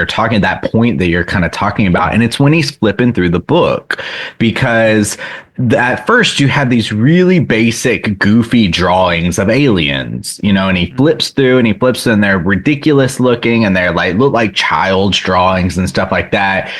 talking, that point that you're kind of talking about. And it's when he's flipping through the book, because at first you have these really basic, goofy drawings of aliens, you know, and he flips through and they're ridiculous looking and they're like, look like child's drawings and stuff like that.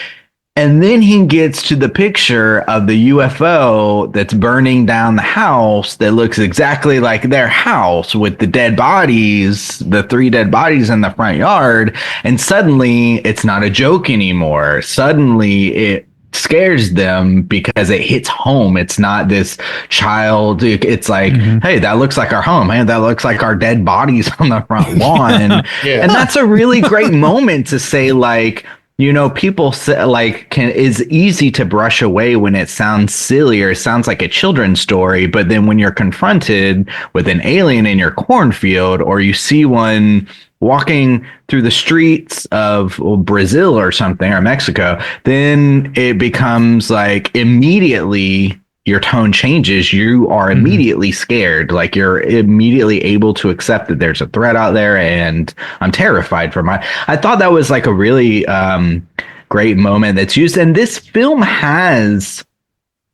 And then he gets to the picture of the UFO that's burning down the house that looks exactly like their house, with the dead bodies, the 3 dead bodies in the front yard. And suddenly it's not a joke anymore. Suddenly it scares them because it hits home. It's not this child. It's like, hey, that looks like our home. Man, that looks like our dead bodies on the front lawn. And that's a really great moment to say, like, you know, people say, like, is easy to brush away when it sounds silly or it sounds like a children's story. But then when you're confronted with an alien in your cornfield, or you see one walking through the streets of Brazil or something, or Mexico, then it becomes like immediately your tone changes. You are immediately scared. Like you're immediately able to accept that there's a threat out there, and I'm terrified for I thought that was like a really great moment that's used. And this film has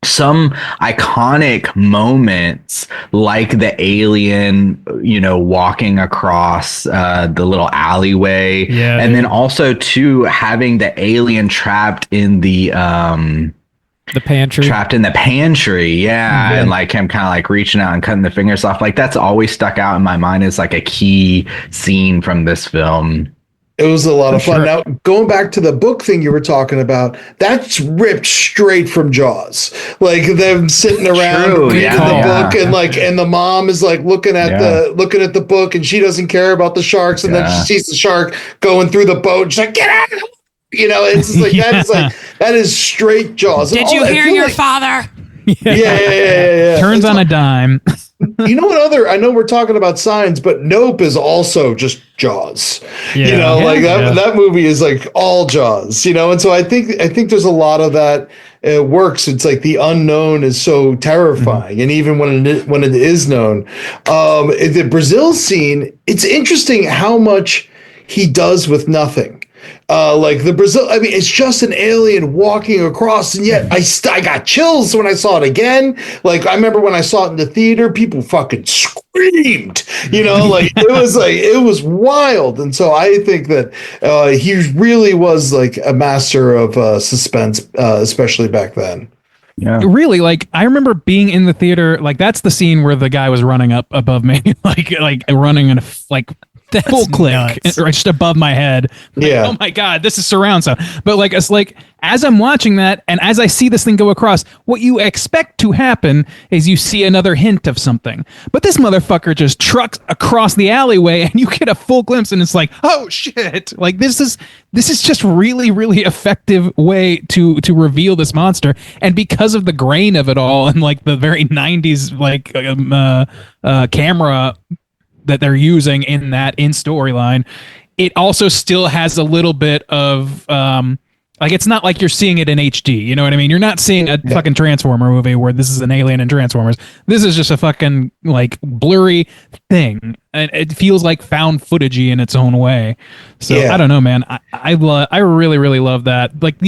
some iconic moments, like the alien, you know, walking across the little alleyway. And then also too, having the alien trapped in the pantry, trapped in the pantry. And like him kind of like reaching out and cutting the fingers off. Like that's always stuck out in my mind as like a key scene from this film. It was a lot of fun. Now, going back to the book thing you were talking about, that's ripped straight from Jaws. Like them sitting around reading the book, and like, and the mom is like looking at the book, and she doesn't care about the sharks, and then she sees the shark going through the boat. And she's like, "Get out of the boat!" You know, it's just like that is straight Jaws. Did you hear your father? Yeah. Turns on a dime. You know what other? I know we're talking about signs, but Nope is also just Jaws. You know, like that movie is like all Jaws. You know, and so I think there's a lot of that. It works. It's like the unknown is so terrifying, and even when it is known, the Brazil scene, it's interesting how much he does with nothing. Like the Brazil, I mean, it's just an alien walking across, and yet I got chills when I saw it again. Like I remember when I saw it in the theater, people fucking screamed. You know, like it was wild. And so I think that he really was like a master of suspense, especially back then. Yeah, really. Like I remember being in the theater. Like that's the scene where the guy was running up above me, like running in a that's full click, right just above my head. Like, oh my God, this is surround sound. But like, it's like as I'm watching that, and as I see this thing go across, what you expect to happen is you see another hint of something. But this motherfucker just trucks across the alleyway, and you get a full glimpse, and it's like, oh shit! Like this is just really, really effective way to reveal this monster. And because of the grain of it all, and like the very 90s like camera that they're using in storyline, it also still has a little bit of like it's not like you're seeing it in HD, you know what I mean? You're not seeing a fucking Transformer movie where this is an alien and Transformers. This is just a fucking like blurry thing, and it feels like found footagey in its own way. So I don't know, man. I really, really love that. Like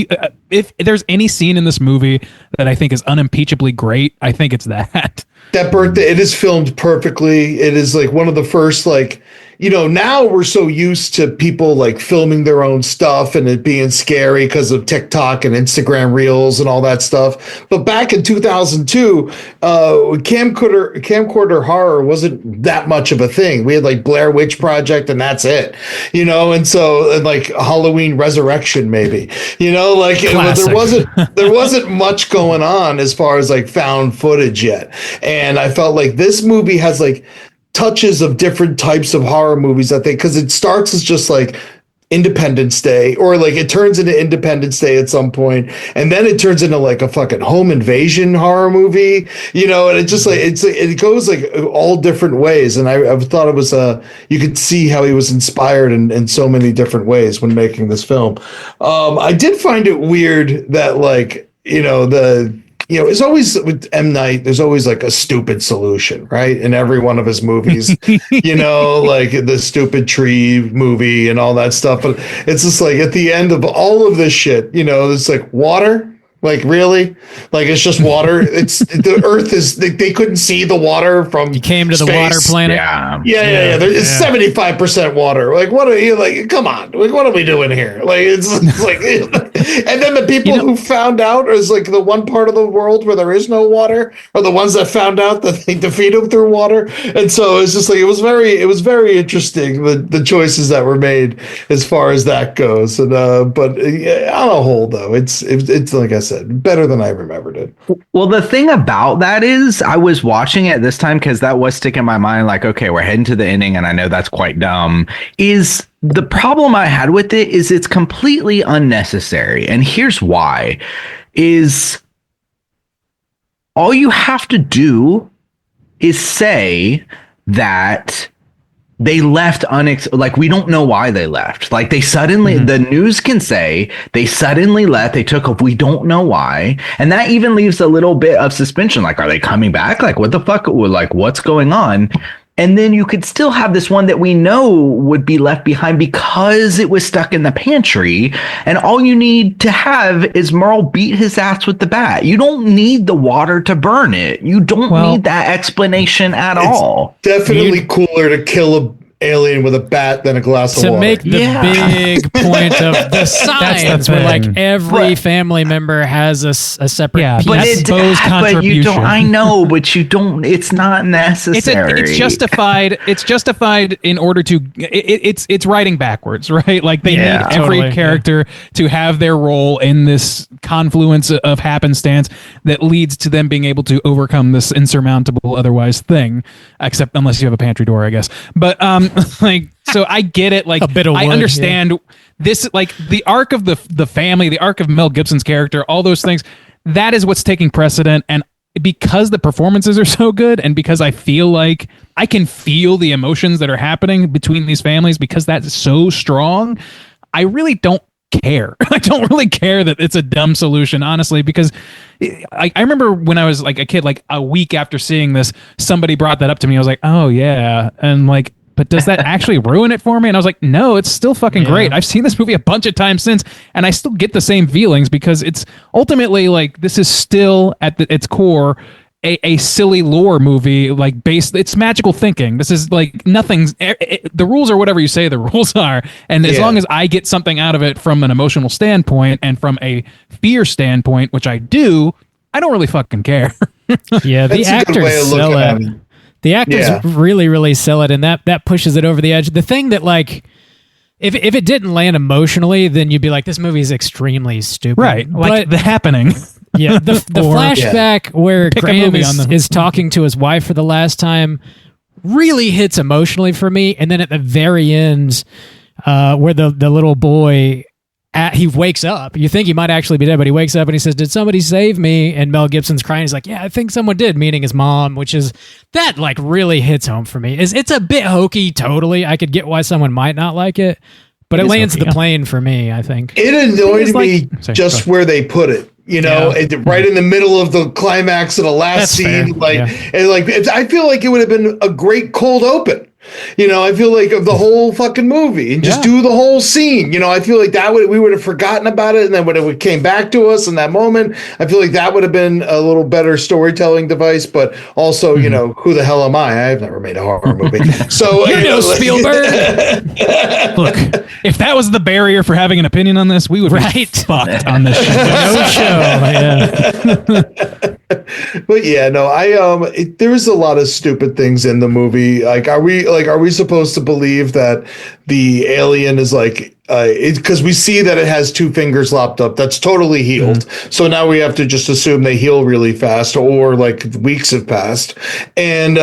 if there's any scene in this movie that I think is unimpeachably great, I think it's that. That birthday, it is filmed perfectly. It is like one of the first, like, you know, now we're so used to people like filming their own stuff and it being scary because of TikTok and Instagram Reels and all that stuff. But back in 2002, camcorder horror wasn't that much of a thing. We had like Blair Witch Project and that's it, you know, and like Halloween Resurrection, maybe, you know, like there wasn't much going on as far as like found footage yet. And I felt like this movie has like touches of different types of horror movies, I think, because it starts as just like Independence Day, or like it turns into Independence Day at some point, and then it turns into like a fucking home invasion horror movie, you know, and it just like it goes like all different ways. And I thought it was you could see how he was inspired in so many different ways when making this film. I did find it weird that, like, you know, it's always with M. Night, there's always like a stupid solution, right? In every one of his movies, you know, like the stupid tree movie and all that stuff. But it's just like at the end of all of this shit, you know, it's like water. Like, really? Like, it's just water? It's the Earth is, they couldn't see the water from You came to space. the water planet? Yeah. It's 75% water. Like, what are you, like, come on. Like, what are we doing here? Like, it's like, and then the people who found out is like the one part of the world where there is no water are the ones that found out that they defeat them through water. And so it's just like, it was very interesting, the choices that were made as far as that goes. And, but on a whole, though, it's like I said, better than I remembered it. Well, the thing about that is I was watching it this time because that was sticking in my mind, like, okay, we're heading to the ending, and I know that's quite dumb. Is the problem I had with it is it's completely unnecessary. And here's why. Is all you have to do is say that they left like, we don't know why they left. Like, they suddenly, the news can say they suddenly left. They took off. We don't know why. And that even leaves a little bit of suspension. Like, are they coming back? Like, what the fuck? Like, what's going on? And then you could still have this one that we know would be left behind because it was stuck in the pantry. And all you need to have is Merle beat his ass with the bat. You don't need the water to burn it. You don't need that explanation at all. Definitely cooler to kill a alien with a bat than a glass of water. To make the big point of the science, where like every family member has a separate piece. But you don't. I know, but you don't. It's not necessary. It's justified. It's justified in order to. It's writing backwards, right? Like they need every character to have their role in this confluence of happenstance that leads to them being able to overcome this insurmountable otherwise thing. Except unless you have a pantry door, I guess. But like, so I get it. Like, a bit of wood, I understand this, like the arc of the family, the arc of Mel Gibson's character, all those things. That is what's taking precedent. And because the performances are so good, and because I feel like I can feel the emotions that are happening between these families, because that's so strong, I really don't care. I don't really care that it's a dumb solution, honestly, because I remember when I was like a kid, like a week after seeing this, somebody brought that up to me. I was like, oh yeah. And like, but does that actually ruin it for me? And I was like, no, it's still fucking great. I've seen this movie a bunch of times since, and I still get the same feelings, because it's ultimately like, this is still at its core a silly lore movie, like it's magical thinking. This is like nothing's the rules are whatever you say the rules are, and as long as I get something out of it from an emotional standpoint and from a fear standpoint, which I do, I don't really fucking care. Yeah, the actors sell it. The actors really, really sell it, and that pushes it over the edge. The thing that, like, if it didn't land emotionally, then you'd be like, this movie is extremely stupid. Right, like The Happening. Yeah, the flashback where Graham is talking to his wife for the last time really hits emotionally for me. And then at the very end, where the little boy, he wakes up. You think he might actually be dead, but he wakes up and he says, "Did somebody save me?" And Mel Gibson's crying. He's like, "Yeah, I think someone did," meaning his mom, which is, that like really hits home for me. It's a bit hokey, totally. I could get why someone might not like it, but it lands the plane for me, I think. It annoyed me just where they put it. You know, right in the middle of the climax of the last scene, I feel like it would have been a great cold open. You know, I feel like of the whole fucking movie and just do the whole scene. You know, I feel like we would have forgotten about it, and then when it came back to us in that moment, I feel like that would have been a little better storytelling device. But also, you know, who the hell am I? I've never made a horror movie, so You know, Spielberg. Look, if that was the barrier for having an opinion on this, we would be fucked on this show. No show. Yeah. But yeah, no, there's a lot of stupid things in the movie. Like, are we supposed to believe that the alien is like, because we see that it has two fingers lopped up, that's totally healed. So now we have to just assume they heal really fast, or like weeks have passed. And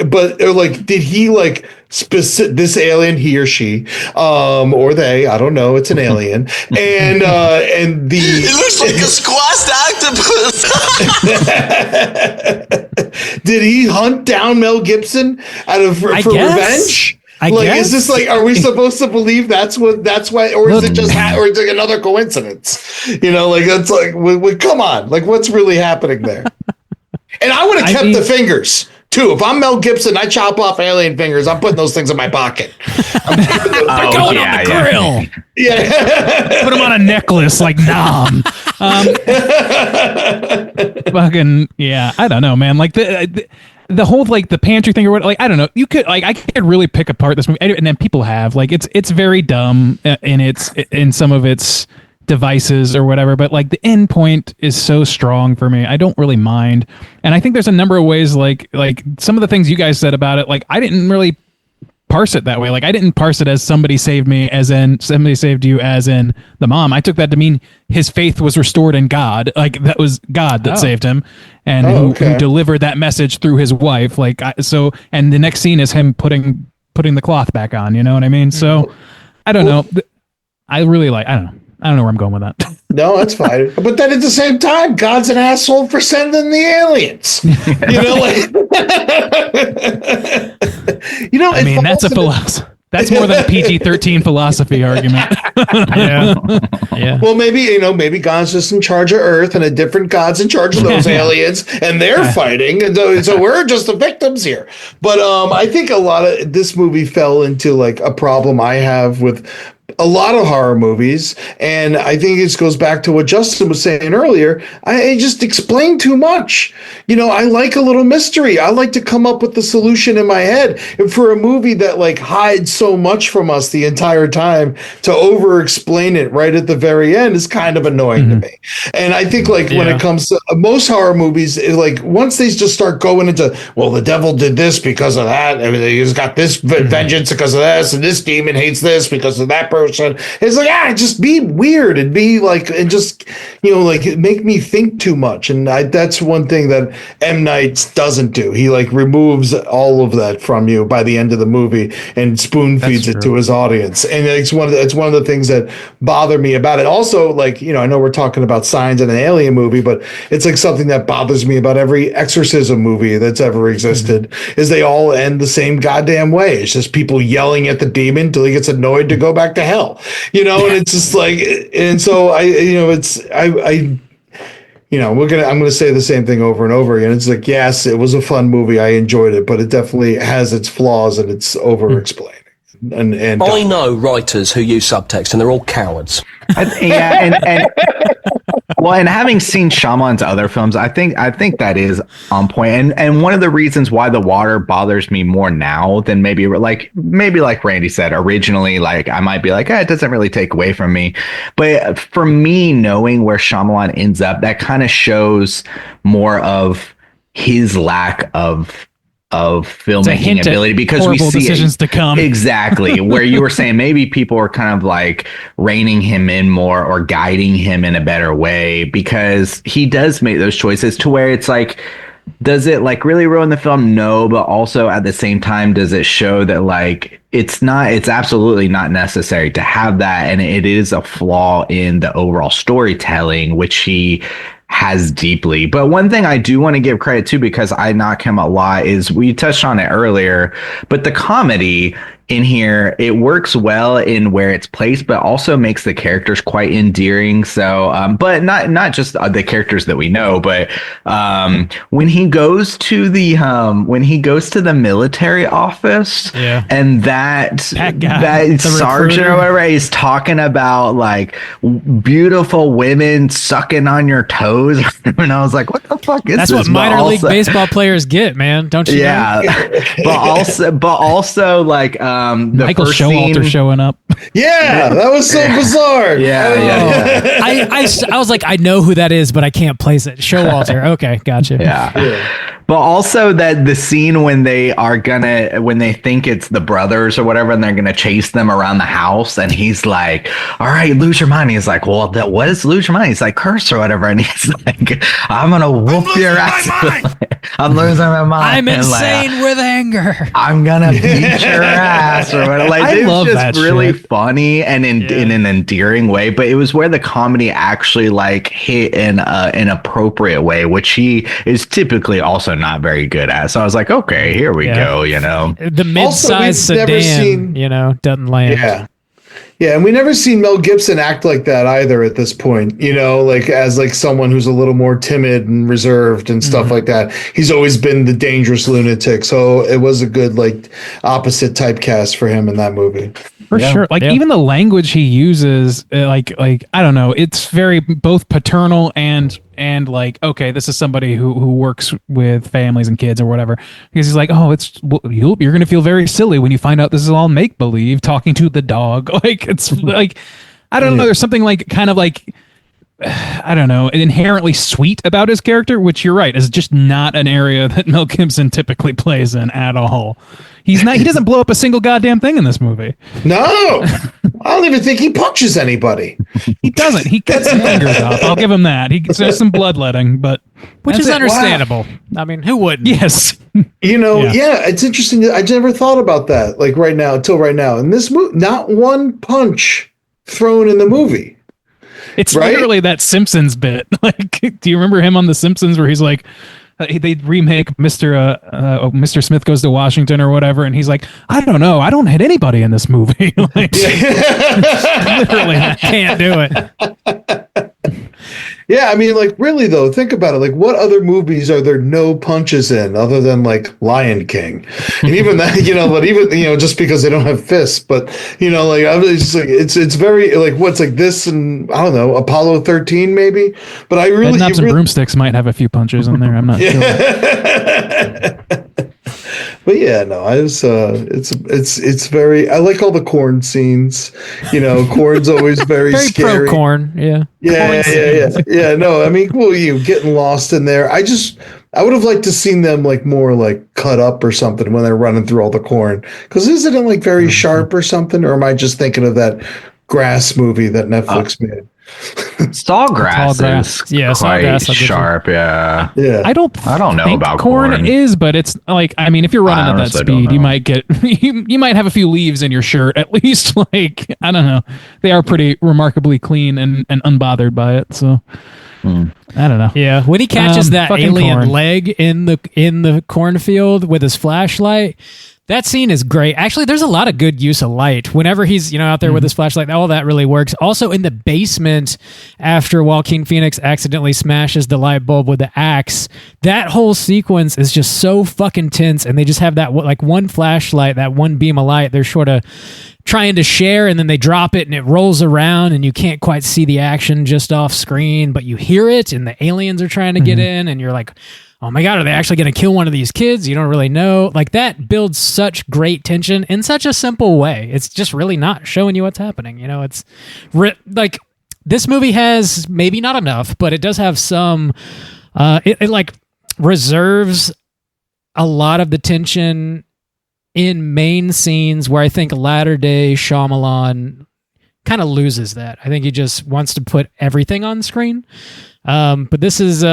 but like, did he like this alien, he or she, or they, I don't know, it's an alien, and the It looks like a squashed octopus. did he hunt down Mel Gibson for revenge? I guess. Is this like, are we supposed to believe that's why, or is it just, or is it another coincidence? You know, like, that's like, come on, like, what's really happening there? And I would have kept the fingers too. If I'm Mel Gibson, I chop off alien fingers. I'm putting those things in my pocket. They're going on the grill. Yeah. Put them on a necklace like Nom. Fucking yeah. I don't know, man. Like the whole like the pantry thing or what, like, I don't know. You could like, I could really pick apart this movie, and then people have like, it's very dumb in some of its devices or whatever, but like the end point is so strong for me. I don't really mind. And I think there's a number of ways, like some of the things you guys said about it, like I didn't really parse it that way. Like I didn't parse it as somebody saved me, as in somebody saved you, as in the mom. I took that to mean his faith was restored in God. Like that was God that saved him, and who delivered that message through his wife. Like and the next scene is him putting the cloth back on. You know what I mean? So I don't know. I really like. I don't know. I don't know where I'm going with that. No, that's fine. But then at the same time, God's an asshole for sending the aliens. You know, like, you know, I mean, that's a philosophy. That's more than a PG-13 philosophy argument. Yeah. Well, maybe God's just in charge of Earth, and a different God's in charge of those aliens, and they're fighting, and so we're just the victims here. But I think a lot of this movie fell into like a problem I have with a lot of horror movies, and I think it goes back to what Justin was saying earlier. I just explain too much. You know, I like a little mystery. I like to come up with the solution in my head. And for a movie that like hides so much from us the entire time, to over explain it right at the very end is kind of annoying to me. And I think like when it comes to most horror movies, like once they just start going into, well, the devil did this because of that, and he's got this vengeance because of this, and this demon hates this because of that person. It's like, just be weird and be like, and just, you know, like make me think too much. And that's one thing that M. Night doesn't do. He like removes all of that from you by the end of the movie and spoon feeds it to his audience. And it's one of the things that bother me about it. Also, like, you know, I know we're talking about Signs in an Alien movie, but it's like something that bothers me about every exorcism movie that's ever existed is they all end the same goddamn way. It's just people yelling at the demon till he gets annoyed to go back to hell, you know. And it's just like, and so I'm gonna say the same thing over and over again. It's like, yes, it was a fun movie, I enjoyed it, but it definitely has its flaws and it's over explaining. And I know writers who use subtext, and they're all cowards. And having seen Shyamalan's other films, I think that is on point. And one of the reasons why The Water bothers me more now than maybe like Randy said originally, like I might be like, it doesn't really take away from me. But for me, knowing where Shyamalan ends up, that kind of shows more of his lack of filmmaking ability, because we see decisions to come. Exactly. Where you were saying maybe people are kind of like reining him in more or guiding him in a better way, because he does make those choices to where it's like, does it like really ruin the film? No, but also at the same time, does it show that like it's absolutely not necessary to have that, and it is a flaw in the overall storytelling, which he has deeply. But one thing I do want to give credit to, because I knock him a lot, is we touched on it earlier, but the comedy in here, it works well in where it's placed, but also makes the characters quite endearing. So, but not just the characters that we know, but when he goes to the military office, and that sergeant or whatever is talking about like beautiful women sucking on your toes, and I was like, what the fuck is That's this? what minor league baseball players get, man. Don't you know? but also like the Michael first Showalter scene, showing up. Yeah, that was so bizarre. Yeah. I was like, I know who that is, but I can't place it. Showalter. Okay, gotcha. Yeah. But also that the scene when they think it's the brothers or whatever, and they're gonna chase them around the house, and he's like, "All right, lose your mind." He's like, "Well, what is lose your mind?" He's like, "Curse or whatever," and he's like, "I'm gonna whoop your ass." I'm losing my mind. I'm insane with anger. I'm gonna beat your ass or whatever. Like, I it love was that just really shit. funny and in an endearing way. But it was where the comedy actually like hit in an appropriate way, which he is typically also not very good at. So I was like, okay, here we go. You know, The mid-sized sedan, doesn't land. Yeah, and we never seen Mel Gibson act like that either at this point, like as like someone who's a little more timid and reserved and stuff like that. He's always been the dangerous lunatic. So it was a good like opposite typecast for him in that movie. For sure. Like even the language he uses, like I don't know, it's very both paternal and like, okay, this is somebody who works with families and kids or whatever. Because he's like, oh, you're going to feel very silly when you find out this is all make believe, talking to the dog. Like it's like, I don't know. There's something like kind of like, I don't know, inherently sweet about his character, which you're right, is just not an area that Mel Gibson typically plays in at all. He doesn't blow up a single goddamn thing in this movie. No, I don't even think he punches anybody. He doesn't. He cuts some fingers off. I'll give him that. There's some bloodletting, but which is understandable. Wow. I mean, who wouldn't? Yes. It's interesting. I never thought about that. Like until right now. In this movie, not one punch thrown in the movie. It's literally that Simpsons bit. Like, do you remember him on The Simpsons where he's like, they remake Mr. Smith Goes to Washington or whatever, and he's like, I don't know, I don't hit anybody in this movie. Like, literally, I can't do it. Yeah, I mean, like, really, though, think about it. Like, what other movies are there no punches in other than, like, Lion King? And even that, but even, just because they don't have fists. But, like, I'm just like, it's very, like, what's like this and, I don't know, Apollo 13, maybe? But I really... Bedknobs and Broomsticks might have a few punches in there. I'm not sure. But yeah, no, it's very, I like all the corn scenes. Corn's always very scary. Pro corn, yeah. Yeah. No, I mean, cool, getting lost in there. I would have liked to seen them like more like cut up or something when they're running through all the corn. Because isn't it like very sharp or something? Or am I just thinking of that Grass movie that Netflix made? Sawgrass is quite sharp. Yeah. I don't know think about corn is, but it's like, I mean, if you're running at that speed, you might get you might have a few leaves in your shirt at least. Like, I don't know, they are pretty remarkably clean and unbothered by it. So I don't know. Yeah, when he catches that alien corn leg in the cornfield with his flashlight. That scene is great. Actually, there's a lot of good use of light. Whenever he's, out there with his flashlight, all that really works. Also, in the basement, after Joaquin Phoenix accidentally smashes the light bulb with the axe, that whole sequence is just so fucking tense. And they just have that like one flashlight, that one beam of light. They're sort of trying to share, and then they drop it, and it rolls around, and you can't quite see the action just off screen, but you hear it, and the aliens are trying to get in, and you're like, oh my God, are they actually going to kill one of these kids? You don't really know. Like, that builds such great tension in such a simple way. It's just really not showing you what's happening. It's like, this movie has maybe not enough, but it does have some, it like reserves a lot of the tension in main scenes where I think latter day Shyamalan kind of loses that. I think he just wants to put everything on screen. But this is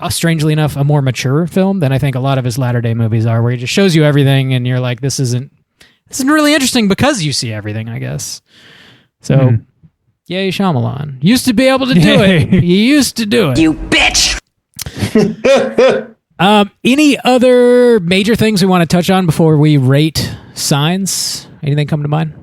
strangely enough, a more mature film than I think a lot of his latter day movies are, where he just shows you everything and you're like, this isn't really interesting because you see everything, I guess. So, yay, Shyamalan. Used to be able to do it. You used to do it. You bitch! Any other major things we want to touch on before we rate Signs? Anything come to mind?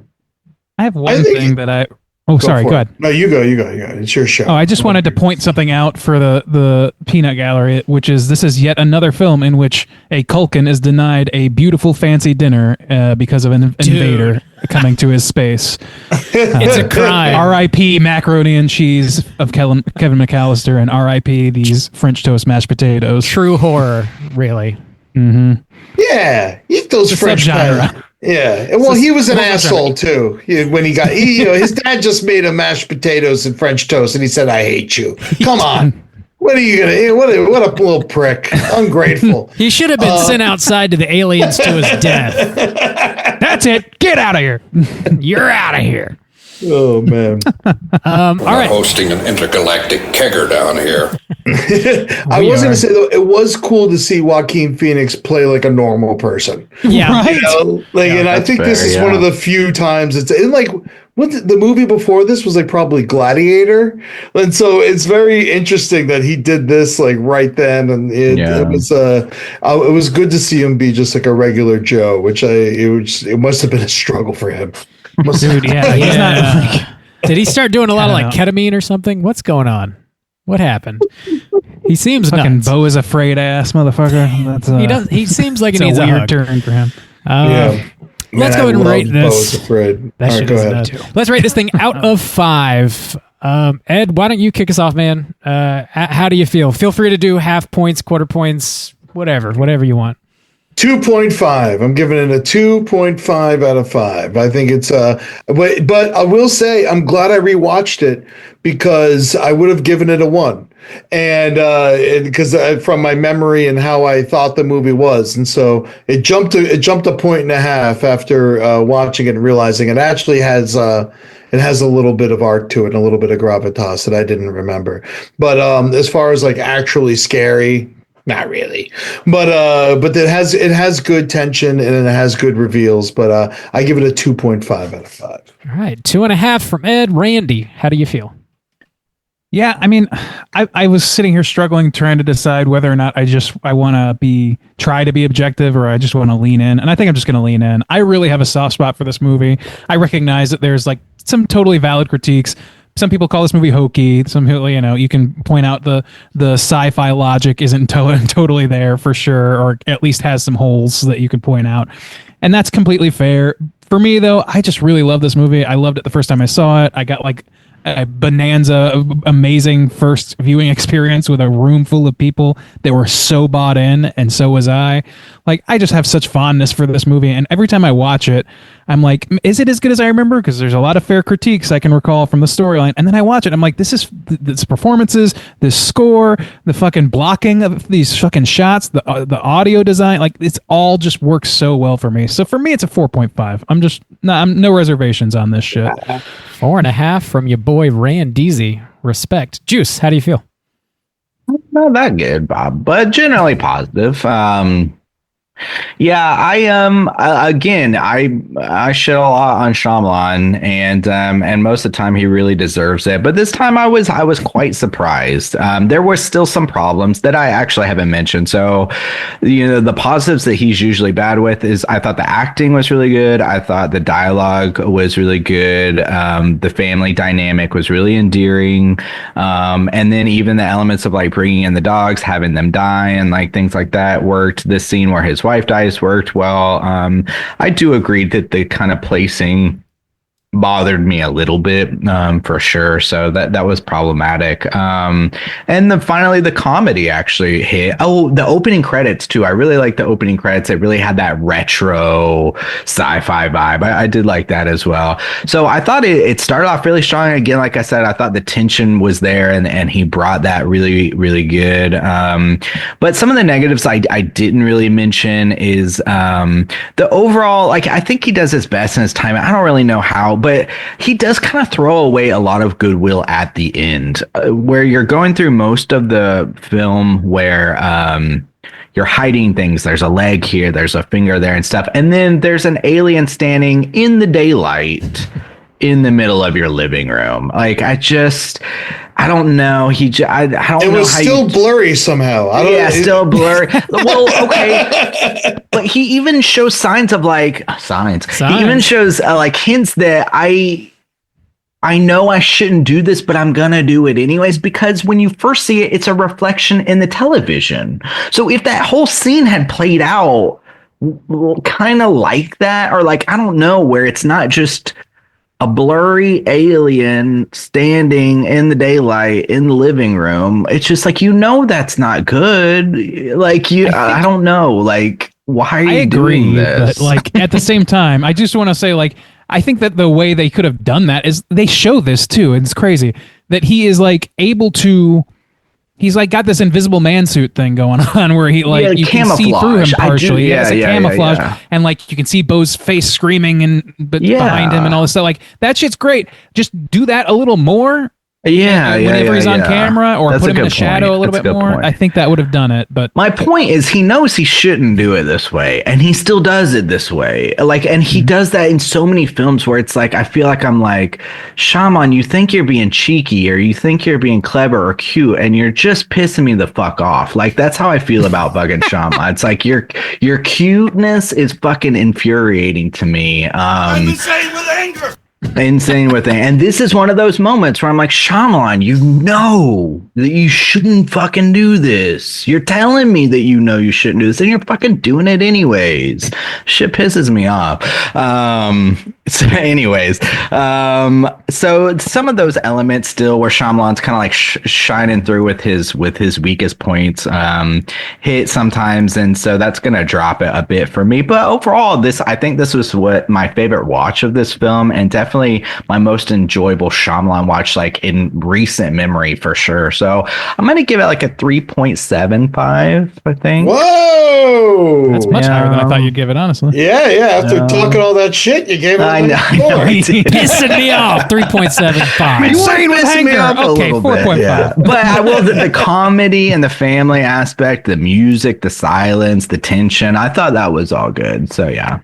I have one thing that I... Oh, sorry, go ahead. No, you go. It's your show. Oh, I just wanted to point something out for the Peanut Gallery, which is this is yet another film in which a Culkin is denied a beautiful fancy dinner because of an invader coming to his space. It's a crime. R.I.P. macaroni and cheese of Kevin McAllister, and R.I.P. these French toast mashed potatoes. True horror, really. Mm-hmm. Yeah, eat those French subgenre. Yeah, well, he was an asshole too. When he got, his dad just made him mashed potatoes and French toast, and he said, "I hate you." Come on, what are you gonna? What a little prick, ungrateful. He should have been sent outside to the aliens to his death. That's it. Get out of here. You're out of here. Oh man! All right, hosting an intergalactic kegger down here. I was going to say though, it was cool to see Joaquin Phoenix play like a normal person. Yeah, right. And I think this is one of the few times it's in like what the movie before this was like probably Gladiator, and so it's very interesting that he did this like right then, and it was good to see him be just like a regular Joe, which it must have been a struggle for him. Dude, yeah, he's not. Did he start doing a lot of like ketamine or something? What's going on? What happened? He seems fucking nuts. Bo is afraid ass motherfucker. That's, he does. He seems like he needs a a weird hug. turn for him. Let's go ahead and rate this. Afraid. That All shit right, is go nuts. ahead. Let's rate this thing out of 5. Ed, why don't you kick us off, man? How do you feel? Feel free to do half points, quarter points, whatever you want. 2.5. I'm giving it a 2.5 out of 5. I think it's but I will say I'm glad I rewatched it because I would have given it a 1. And because from my memory and how I thought the movie was, and so it jumped a 1.5 points after watching it and realizing it actually has it has a little bit of art to it and a little bit of gravitas that I didn't remember. But as far as like actually scary, not really, but it has good tension and it has good reveals. But I give it a 2.5 out of 5. All right, 2.5 from Ed. Randy, how do you feel? Yeah, I mean, I was sitting here struggling, trying to decide whether or not I want to try to be objective or I just want to lean in, and I think I'm just going to lean in. I really have a soft spot for this movie. I recognize that there's like some totally valid critiques. Some people call this movie hokey. Some people, you can point out the sci-fi logic isn't totally there for sure, or at least has some holes that you could point out. And that's completely fair. For me, though, I just really love this movie. I loved it the first time I saw it. I got like a bonanza, amazing first viewing experience with a room full of people that were so bought in, and so was I. Like, I just have such fondness for this movie, and every time I watch it, I'm like, is it as good as I remember? Because there's a lot of fair critiques I can recall from the storyline, and then I watch it, I'm like, this performances, this score, the fucking blocking of these fucking shots, the audio design, like, it's all just works so well for me. So for me, it's a 4.5. I'm no reservations on this shit. 4.5 from your boy Randeezy. Respect. Juice, how do you feel? Not that good, Bob, but generally positive. Yeah, I shit a lot on Shyamalan, and most of the time he really deserves it. But this time I was quite surprised. There were still some problems that I actually haven't mentioned. So, the positives that he's usually bad with is I thought the acting was really good. I thought the dialogue was really good. The family dynamic was really endearing. And then even the elements of like bringing in the dogs, having them die, and like things like that worked. This scene where his wife dies worked well. I do agree that the kind of placing bothered me a little bit, for sure. So that was problematic. And then finally the comedy actually hit. Oh, the opening credits too. I really liked the opening credits. It really had that retro sci-fi vibe. I did like that as well. So I thought it started off really strong. Again, like I said, I thought the tension was there and he brought that really, really good. But some of the negatives I didn't really mention is the overall, like, I think he does his best in his time. I don't really know how, but he does kind of throw away a lot of goodwill at the end, where you're going through most of the film where you're hiding things. There's a leg here, there's a finger there and stuff. And then there's an alien standing in the daylight in the middle of your living room. Like, I don't know. I don't It know was how still you, blurry somehow. I don't, yeah, still blurry. Well, okay, but he even shows signs of like signs. He even shows like hints that I know I shouldn't do this, but I'm gonna do it anyways, because when you first see it, it's a reflection in the television. So if that whole scene had played out kind of like that, or like, I don't know, where it's not just a blurry alien standing in the daylight in the living room, it's just like, that's not good. Like, I don't know, like, why are you doing this? But like at the same time, I just want to say, like, I think that the way they could have done that is they show this too. And it's crazy that he is like able to. He's like got this invisible man suit thing going on where he like you can see through him partially. It's a camouflage, and like you can see Bo's face screaming behind him and all this stuff. Like that shit's great. Just do that a little more. Whenever he's on camera, or put him in the shadow a little bit more. I think that would have done it. But my point is, he knows he shouldn't do it this way, and he still does it this way. Like, and he does that in so many films where it's like, I feel like I'm like, Shyamalan, you think you're being cheeky, or you think you're being clever or cute, and you're just pissing me the fuck off. Like, that's how I feel about fucking Shyamalan. It's like your cuteness is fucking infuriating to me. I'm insane with anger. And this is one of those moments where I'm like, Shyamalan, you know that you shouldn't fucking do this. You're telling me that you shouldn't do this, and you're fucking doing it anyways. Shit pisses me off. So some of those elements still where Shyamalan's kind of like shining through with his weakest points hit sometimes, and so that's gonna drop it a bit for me. But overall, I think this was what my favorite watch of this film, and definitely my most enjoyable Shyamalan watch, like in recent memory for sure. So I'm gonna give it like a 3.75, I think. Whoa, that's much higher than I thought you'd give it, honestly. Yeah. After talking all that shit, you gave it. I know. Pissing me off. 3.75. You pissing me off okay, 4.5. Yeah. But I will. The comedy and the family aspect, the music, the silence, the tension. I thought that was all good. So yeah.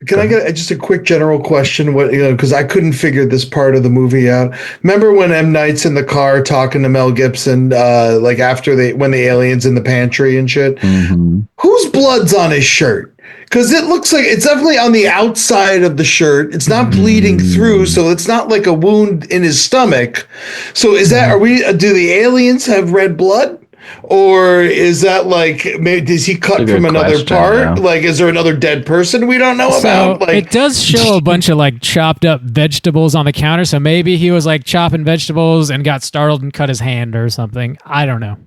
Can I get just a quick general question? What, because I couldn't figure this part of the movie out. Remember when M. Night's in the car talking to Mel Gibson, like when the alien's in the pantry and shit? Mm-hmm. Whose blood's on his shirt? Because it looks like it's definitely on the outside of the shirt. It's not bleeding through, so it's not like a wound in his stomach. So do the aliens have red blood? Or is that like, maybe does he cut from another part? Yeah. Like, is there another dead person we don't know about? Like, it does show a bunch of like chopped up vegetables on the counter. So maybe he was like chopping vegetables and got startled and cut his hand or something. I don't know.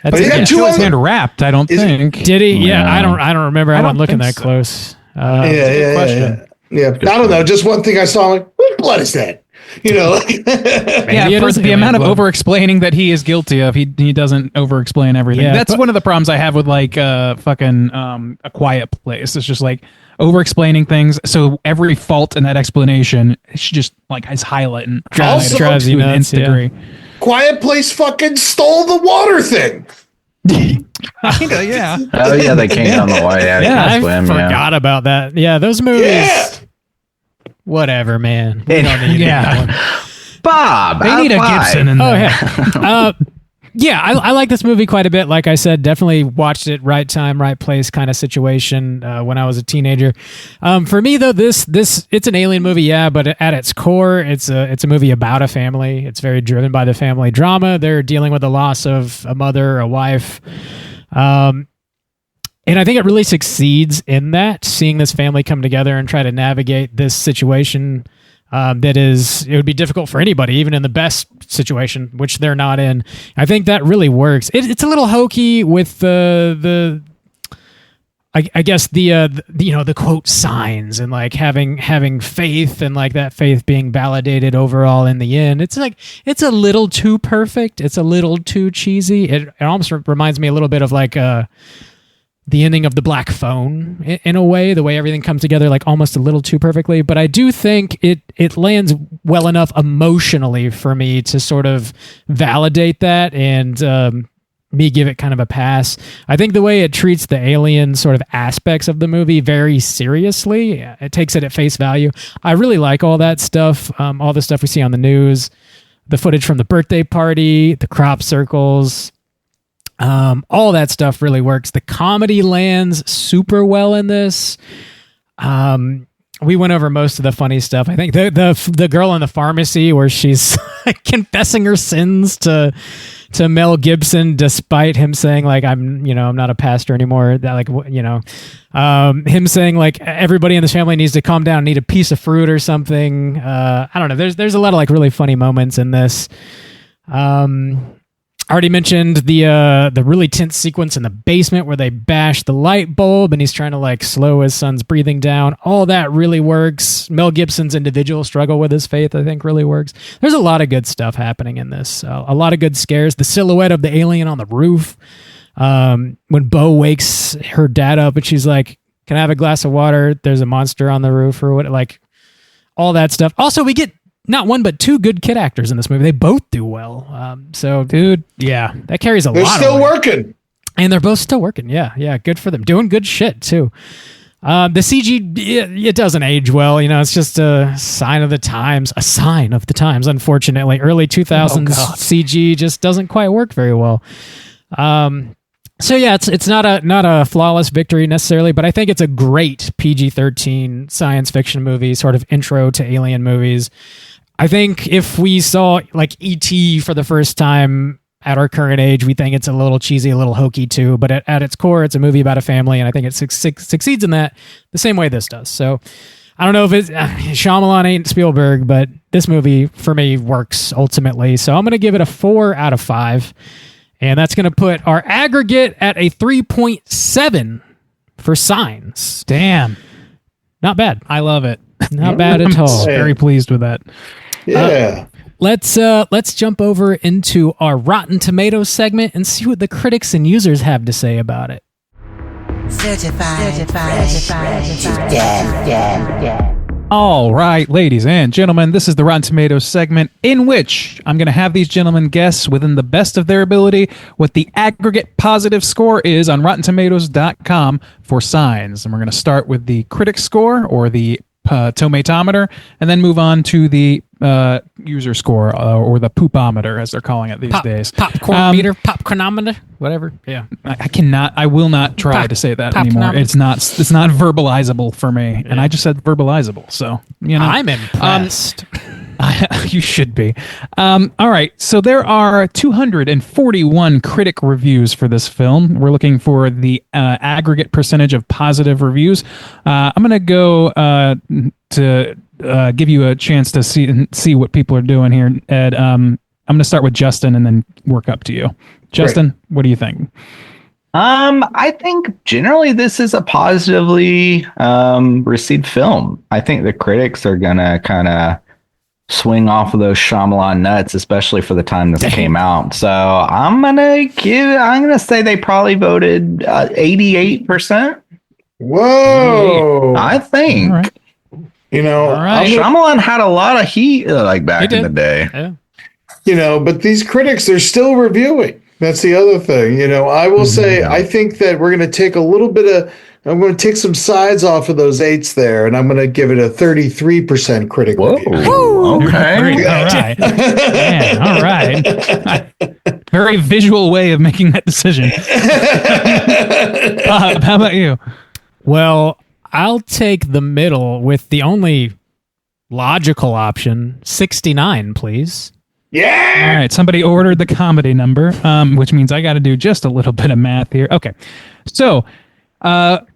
But he got his hand wrapped, I don't think. Did he? Yeah, I don't remember. I wasn't looking that close. Yeah. I don't know. Just one thing I saw, like, what blood is that? For the amount of over-explaining that he is guilty of, he doesn't over-explain everything. Yeah, that's one of the problems I have with like A Quiet Place. It's just like over-explaining things, so every fault in that explanation, it's just like is highlighting. Drives you nuts, degree. Quiet Place fucking stole the water thing. Yeah. Oh yeah, they came down the way. I forgot about that. Yeah, those movies. Yeah. Whatever, man. We don't need that one. Bob, they need a Gibson in there. Oh, yeah. I like this movie quite a bit. Like I said, definitely watched it right time, right place kind of situation when I was a teenager. For me, though, this it's an alien movie, yeah, but at its core, it's a movie about a family. It's very driven by the family drama. They're dealing with the loss of a mother, a wife. And I think it really succeeds in that, seeing this family come together and try to navigate this situation it would be difficult for anybody, even in the best situation, which they're not in. I think that really works. It's a little hokey with I guess the quote signs and like having faith and like that faith being validated overall in the end. It's like it's a little too perfect. It's a little too cheesy. It almost reminds me a little bit of like the ending of The Black Phone in a way, the way everything comes together like almost a little too perfectly. But I do think it lands well enough emotionally for me to sort of validate that and me give it kind of a pass. I think the way it treats the alien sort of aspects of the movie very seriously, it takes it at face value. I really like all that stuff, all the stuff we see on the news. the footage from the birthday party, the crop circles, all that stuff really works. The comedy lands super well in this. We went over most of the funny stuff. I think the girl in the pharmacy where she's confessing her sins to Mel Gibson, despite him saying like, I'm not a pastor anymore. That him saying like everybody in this family needs to calm down, need a piece of fruit or something. I don't know. There's a lot of like really funny moments in this. I already mentioned the really tense sequence in the basement where they bash the light bulb and he's trying to like slow his son's breathing down. All that really works. Mel Gibson's individual struggle with his faith, I think, really works. There's a lot of good stuff happening in this. A lot of good scares. The silhouette of the alien on the roof. When Bo wakes her dad up and she's like, "Can I have a glass of water? There's a monster on the roof," or what? Like all that stuff. Also, we get not one but two good kid actors in this movie. They both do well. So, dude, yeah, that carries a lot. They're still working, and they're both still working. Yeah, good for them. Doing good shit too. The CG, it doesn't age well. It's just a sign of the times. A sign of the times. Unfortunately, early 2000s CG just doesn't quite work very well. So yeah, it's not a flawless victory necessarily, but I think it's a great PG-13 science fiction movie, sort of intro to alien movies. I think if we saw like E.T. for the first time at our current age, we think it's a little cheesy, a little hokey too, but at its core, it's a movie about a family, and I think it succeeds in that the same way this does. So I don't know if it's Shyamalan ain't Spielberg, but this movie for me works ultimately. So I'm going to give it a 4 out of 5. And that's going to put our aggregate at a 3.7 for Signs. Damn. Not bad. I love it. Not bad at all. Very pleased with that. Yeah. Let's jump over into our Rotten Tomatoes segment and see what the critics and users have to say about it. Certified. Dead. All right, ladies and gentlemen, this is the Rotten Tomatoes segment in which I'm going to have these gentlemen guess within the best of their ability what the aggregate positive score is on RottenTomatoes.com for Signs. And we're going to start with the critic score or the tomatometer, and then move on to the user score or the poopometer, as they're calling it these days. Popcorn meter, popcornometer, whatever. Yeah, I will not try to say that anymore. It's not verbalizable for me, and I just said verbalizable. So I'm impressed. You should be. All right, so there are 241 critic reviews for this film. We're looking for the aggregate percentage of positive reviews. I'm going to go to give you a chance to see what people are doing here, Ed. I'm going to start with Justin and then work up to you. Justin, what do you think? I think generally this is a positively received film. I think the critics are going to kind of swing off of those Shyamalan nuts, especially for the time this came out. So I'm gonna say they probably voted 88%. Whoa! I think. Right. Shyamalan had a lot of heat back in the day. Yeah. But these critics are still reviewing. That's the other thing. I will say I think that we're going to take I'm going to take some sides off of those 8s there, and I'm going to give it a 33% critic review. Okay. All right. Man, all right. Very visual way of making that decision. Bob, how about you? Well, I'll take the middle with the only logical option, 69, please. Yeah. All right. Somebody ordered the comedy number, which means I got to do just a little bit of math here. Okay. So,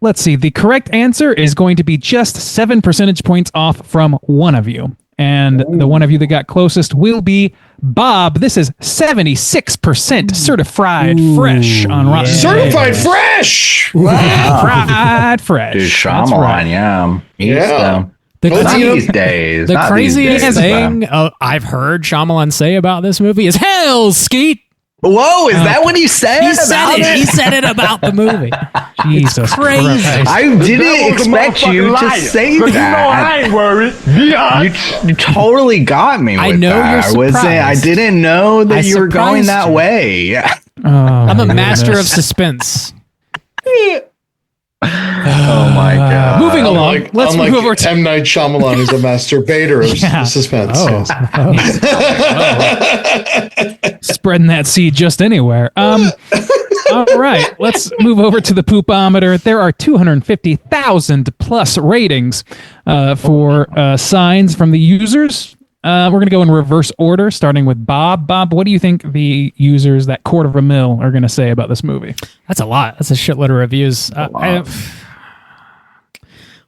let's see. The correct answer is going to be just 7 percentage points off from one of you. And the one of you that got closest will be Bob. This is 76% certified fresh on Rotten Tomatoes. Certified fresh. Wow. Fried fresh. Dude, Shyamalan, yeah. These days. The craziest thing I've heard Shyamalan say about this movie is hell, Skeet. Whoa, is that what he said? He said it about the movie. Jesus crazy. Christ. I didn't expect you to say that. I ain't worried. You totally got me with I know that. you're surprised. I didn't know that you were going that you. way. I'm a master of suspense. Oh my god. Moving along. Let's move over to M. Night Shyamalan, who's a masturbator of suspense. Oh. spreading that seed just anywhere. All right, let's move over to the poopometer. There are 250,000 plus ratings for signs from the users. We're going to go in reverse order, starting with Bob. Bob, what do you think the users, that 250,000, are going to say about this movie? That's a lot. That's a shitload of reviews.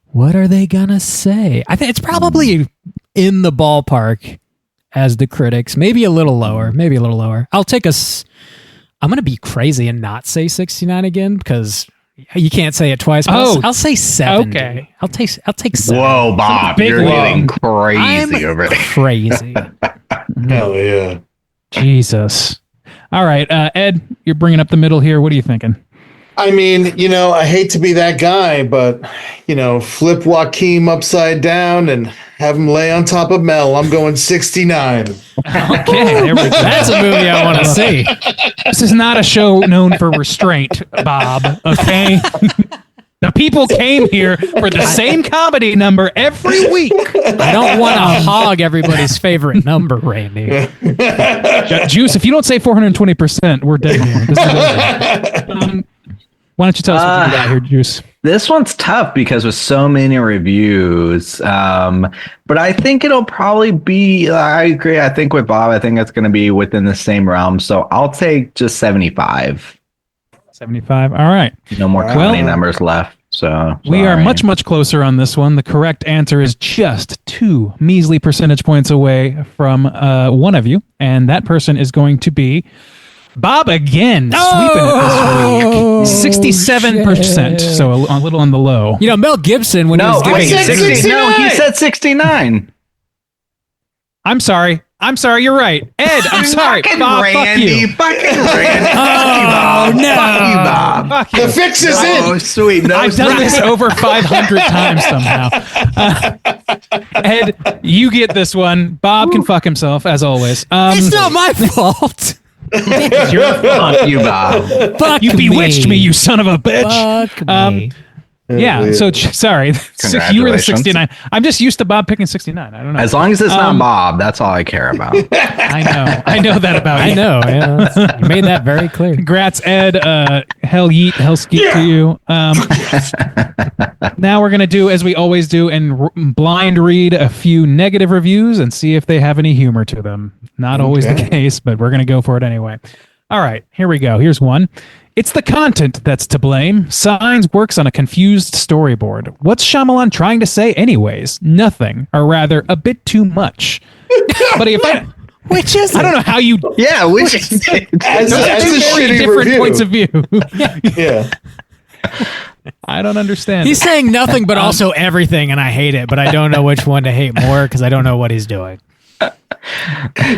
What are they going to say? I think it's probably in the ballpark as the critics. Maybe a little lower. I'll take I'm going to be crazy and not say 69 again because you can't say it twice. But I'll say 70. Okay. I'll take 70. Whoa, Bob, you're getting crazy I'm over there. crazy. Hell yeah. Jesus. All right, Ed, you're bringing up the middle here. What are you thinking? I mean, I hate to be that guy, but, flip Joaquin upside down and have him lay on top of Mel. I'm going 69. Okay, there we go. That's a movie I want to see. This is not a show known for restraint, Bob, okay? The people came here for the same comedy number every week. I don't want to hog everybody's favorite number, Randy. Juice, if you don't say 420%, we're dead here. This is over. Why don't you tell us what you got here, Juice? This one's tough because with so many reviews. But I think it'll probably be, I agree. I think with Bob, I think it's going to be within the same realm. So I'll take just 75. 75. All right. No more comedy numbers left. So we are much, much closer on this one. The correct answer is just 2 measly percentage points away from one of you. And that person is going to be Bob again, sweeping it this week. 67%, so a little on the low. Mel Gibson, when he was giving he said 69. I'm sorry, you're right. Ed, I'm sorry. Bob, Randy, fuck you. Fucking Randy. Oh, no. Fuck you, Bob. Fuck you. The fix is in. Oh, sweet. No, I've done this over 500 times somehow. Ed, you get this one. Bob can fuck himself, as always. It's not my fault. It's your fault. Fuck you, Bob. Fuck You bewitched me, you son of a bitch. Fuck me. Yeah, so sorry. You were the 69. I'm just used to Bob picking 69. I don't know. As long as it's not Bob, that's all I care about. I know that about you. I know. Yeah, you made that very clear. Congrats, Ed. Hell yeet, hell skeet to you. Now we're going to do, as we always do, and blind read a few negative reviews and see if they have any humor to them. Not always the case, but we're going to go for it anyway. All right, here we go. Here's one. It's the content that's to blame. Signs works on a confused storyboard. What's Shyamalan trying to say anyways? Nothing, or rather, a bit too much. But if Which is I don't know how you... Yeah, which is As Those are a two very shitty different review. points of view. Yeah. I don't understand. He's saying nothing but also everything, and I hate it, but I don't know which one to hate more because I don't know what he's doing.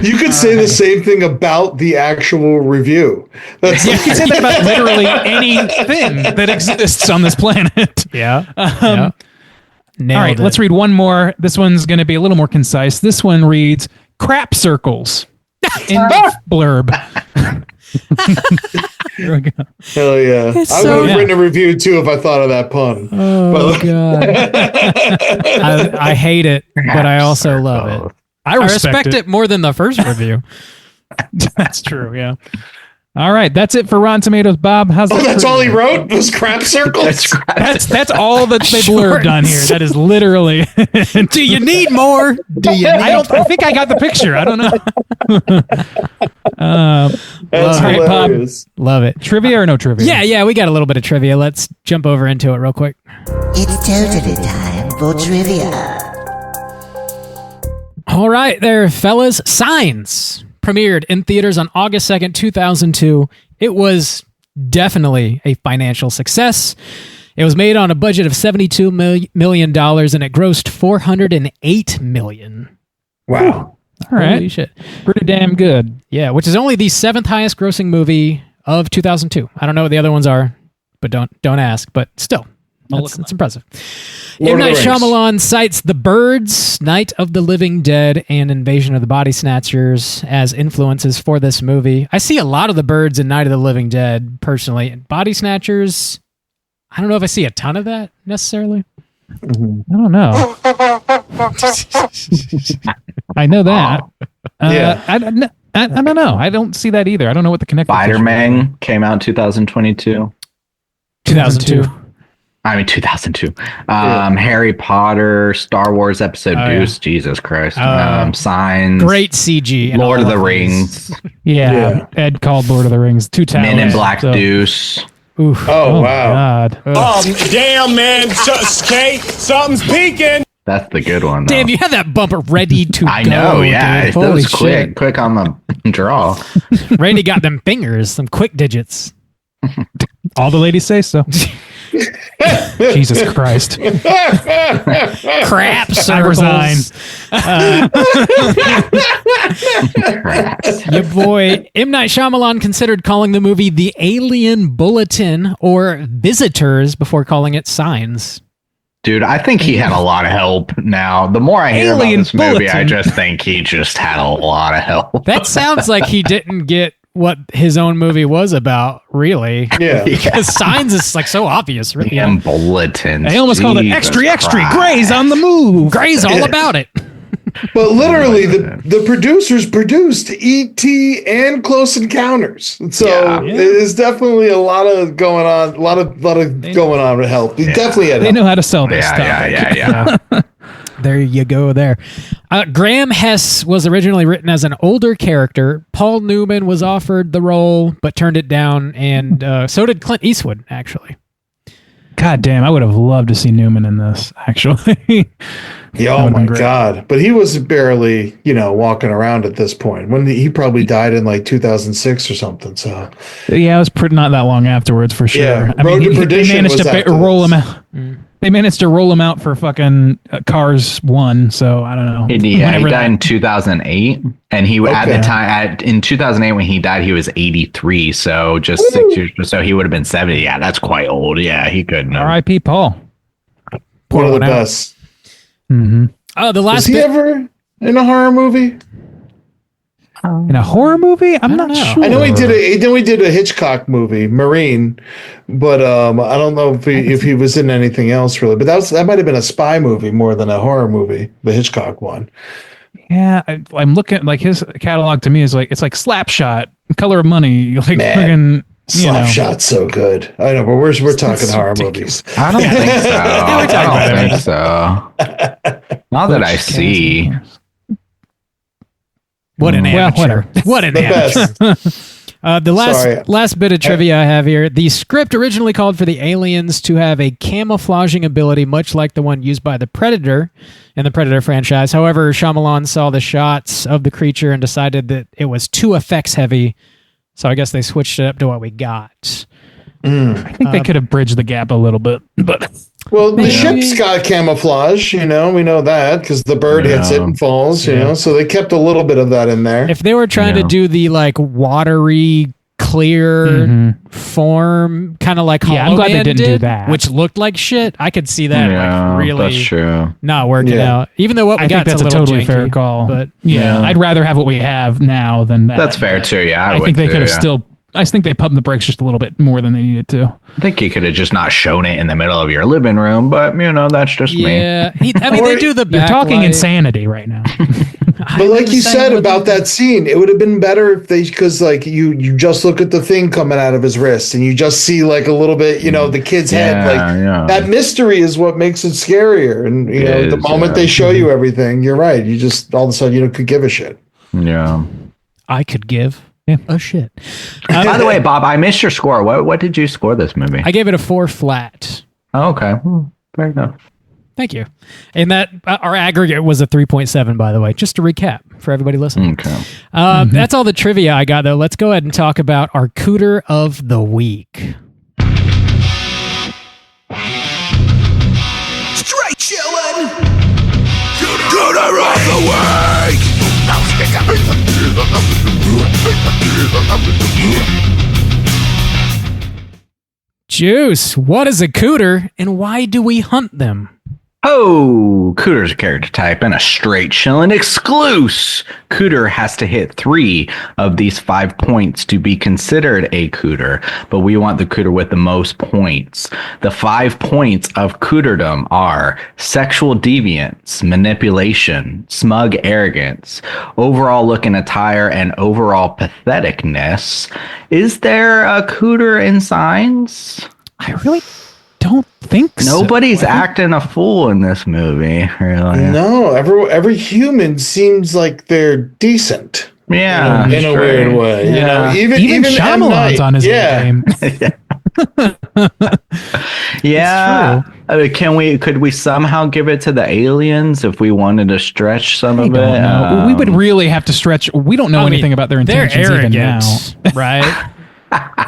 You could say the same thing about the actual review. That's You can say that about literally anything that exists on this planet. Yeah. All Nailed right, it. let's read one more. This one's going to be a little more concise. This one reads, crap circles in the blurb. Here we go. Hell yeah. It's I so- would have written a review too if I thought of that pun. Oh, God. I hate it, but I also love it. I I respect it more than the first review. That's true, yeah. All right, that's it for Rotten Tomatoes. Bob, how's that? That's for all you? he wrote was crap circles. That's all that they blurbed on here. That is literally. Do you need more? Do you need I think I got the picture. I don't know. That's all right, Bob. hilarious. Love it. Trivia or no trivia? Yeah, we got a little bit of trivia. Let's jump over into it real quick. It's totally time for trivia. All right, there, fellas. Signs premiered in theaters on August 2nd, 2002. It was definitely a financial success. It was made on a budget of $72 million, and it grossed $408 million. Wow. All right. Holy shit. Pretty damn good. Yeah, which is only the 7th highest grossing movie of 2002. I don't know what the other ones are, but don't ask. But still, that's impressive. M. Lord of Night the Rings. Shyamalan cites The Birds, Night of the Living Dead, and Invasion of the Body Snatchers as influences for this movie. I see a lot of The Birds and Night of the Living Dead, personally. Body Snatchers, I don't know if I see a ton of that necessarily. I don't know. I know that. Yeah. I don't know. I don't see that either. I don't know what the connective Spider-Man came out in 2022. 2002. I mean, 2002. Harry Potter, Star Wars Episode Deuce. Jesus Christ. Signs. Great CG. and Lord of all the these. Rings. Yeah. Ed called Lord of the Rings. 2 towers. Men in Black so- Deuce. Oof. Oh, wow. God. Damn, man. Kate, something's peeking. That's the good one, though. Damn, you had that bumper ready to I go. know, yeah. Dude. That Holy was quick. shit. Quick on the draw. Randy got them fingers, some quick digits. All the ladies say so. Jesus Christ. Crap circles. I resign. Your boy M. Night Shyamalan considered calling the movie The Alien Bulletin or Visitors before calling it Signs. Dude, I think he had a lot of help now. The more I hear Alien about this movie, I Bulletin. just think he just had a lot of help. That sounds like he didn't get what his own movie was about, really. Yeah. Because Signs is like so obvious, really. Damn bulletins. They almost called it Jesus extra. Christ. Gray's on the move. Gray's all about it. But literally, the producers produced E.T. and Close Encounters, so Yeah. there's definitely a lot of going on. A lot of going on to help. He definitely had They help. know how to sell this stuff. Yeah. There you go there. Graham Hess was originally written as an older character. Paul Newman was offered the role, but turned it down, and so did Clint Eastwood, actually. God damn, I would have loved to see Newman in this, actually. Yeah, oh my God. But he was barely, walking around at this point. When he probably died in like 2006 or something. So Yeah, it was not that long afterwards, for sure. Yeah, I mean, Road to Perdition they managed was to after roll this. him out. They managed to roll him out for fucking Cars 1, so I don't know. He Whenever died in 2008, and he at the time in 2008 when he died, he was 83. So just 6 years. So he would have been 70. Yeah, that's quite old. Yeah, he couldn't. R.I.P. Paul. one of the one out. best. The last Was he bit- ever in a horror movie? In a horror movie? I'm not know. sure. I know he did a Hitchcock movie, Marine, but I don't know if he was in anything else really. But that might have been a spy movie more than a horror movie, the Hitchcock one. Yeah, I'm looking like his catalog to me is like it's like Slapshot, Color of Money, like Man. fucking Slapshot's so good. I know, but we're talking horror movies. I don't think so. I don't think so. Not that I see. What an Well, amateur. whatever. What an The amateur. best. The Sorry. last bit of trivia I have here. The script originally called for the aliens to have a camouflaging ability much like the one used by the Predator in the Predator franchise. However, Shyamalan saw the shots of the creature and decided that it was too effects heavy. So I guess they switched it up to what we got. I think they could have bridged the gap a little bit, but Well, the ship's got camouflage, we know that because the bird hits it and falls, so they kept a little bit of that in there. If they were trying to do the like watery, clear form, kind of like Hollow I'm glad they Man didn't do did, that. which looked like shit, I could see that like really that's true. not working out. Even though what we I got think that's a a little totally janky, fair call. But yeah, I'd rather have what we have now than that. That's fair too. Yeah, I think they could have still. I think they pumped the brakes just a little bit more than they needed to. I think you could have just not shown it in the middle of your living room, but that's just me. yeah, I mean they do the You're talking backlight. insanity right now. But like you said about that scene, it would have been better if because like you just look at the thing coming out of his wrist and you just see like a little bit, the kid's head. Like that mystery is what makes it scarier. And the moment they show you everything, you're right. You just all of a sudden could give a shit. Yeah. I could give a shit. By the way, Bob, I missed your score. What did you score this movie? I gave it a 4 flat. Oh, okay. Fair enough. Thank you. And that our aggregate was a 3.7, by the way, just to recap for everybody listening. Okay. That's all the trivia I got, though. Let's go ahead and talk about our Cooter of the Week. Straight chillin'. Cooter of the Week. Juice, what is a cooter and why do we hunt them? Oh, Cooter's a character type and a straight chillin' exclusive. Cooter has to hit 3 of these 5 points to be considered a Cooter, but we want the Cooter with the most points. The 5 points of Cooterdom are sexual deviance, manipulation, smug arrogance, overall look and attire, and overall patheticness. Is there a Cooter in Signs? I really don't think so. Nobody's acting a fool in this movie, really. No, every human seems like they're decent. Yeah, in a weird way. Yeah. You know, even Shyamalan's on his game. Yeah. Could we somehow give it to the aliens if we wanted to stretch some of it? We would really have to stretch. We don't know anything about their intentions even now. Right?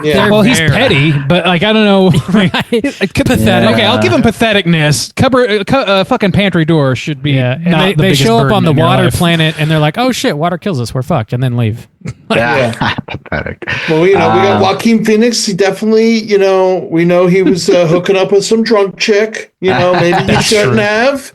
Yeah. Well, he's petty, but like I don't know. Pathetic. Okay, I'll give him patheticness. Fucking pantry door should be. Yeah, and not they show up on the water planet. planet, and they're like, "Oh shit, water kills us. We're fucked," and then leave. Pathetic. Well, we got Joaquin Phoenix. He definitely, we know he was hooking up with some drunk chick. Maybe he shouldn't have.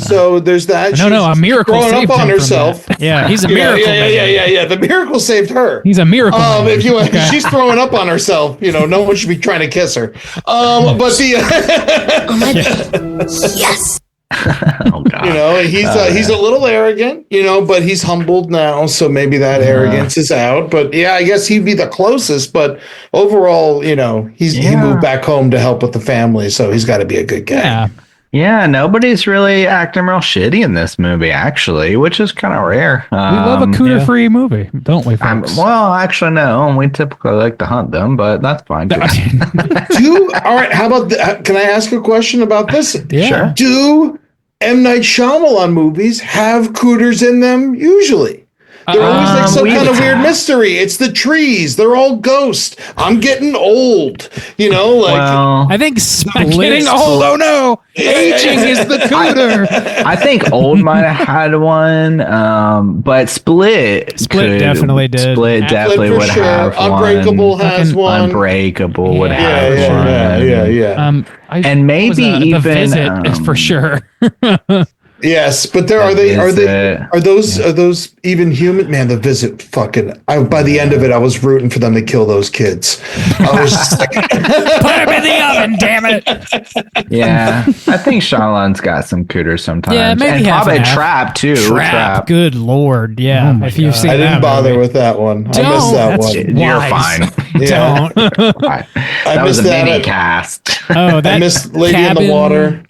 So there's that. No, a miracle growing saved up on him from herself. that. Yeah, he's a miracle. Yeah. The miracle saved her. He's a miracle. If she's throwing up on herself, no one should be trying to kiss her. But the Yes. Oh God. He's a little arrogant, but he's humbled now, so maybe that arrogance is out. But yeah, I guess he'd be the closest. But overall, he moved back home to help with the family, so he's got to be a good guy. Yeah, nobody's really acting real shitty in this movie, actually, which is kind of rare. We love a Cooter-free movie, don't we, folks? Actually, no. We typically like to hunt them, but that's fine. Too. All right, how about can I ask a question about this? Yeah. Sure. Do M. Night Shyamalan movies have Cooters in them usually? They're always like some kind of weird mystery. It's the trees. They're all ghosts. I'm getting old. I think Split. I'm getting old. Oh no, aging is the Cooter. I think Old might have had one, but Split definitely did. Split definitely would have one. Unbreakable has one. Unbreakable would have one. Yeah. And maybe even The Visit for sure. Yes, but are those even human? Man, The Visit, by the end of it, I was rooting for them to kill those kids. I was just like, Put him in the oven, damn it. Yeah, I think Shyamalan's got some Cooters sometimes. Yeah, maybe and half probably and half. Trap too. Trap. Good lord, yeah. Oh if you've seen I didn't that bother movie. with that one. I missed that one. You're fine. Yeah. That was a missed that. mini cast. Oh, that I missed Lady in the Water. Knock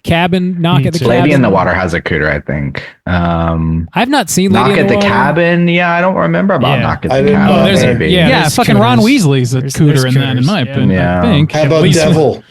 at the Cabin. Lady in the Water has a Cooter, I think. I've not seen Knock Lady at in the Water. Cabin. Yeah, I don't remember about Knock at I the didn't know. Cabin. There's a- Maybe. Yeah, fucking Ron Cooters. Weasley's a There's Cooter in that, in Cooters, my opinion. yeah. I think. How about Weasley. Devil?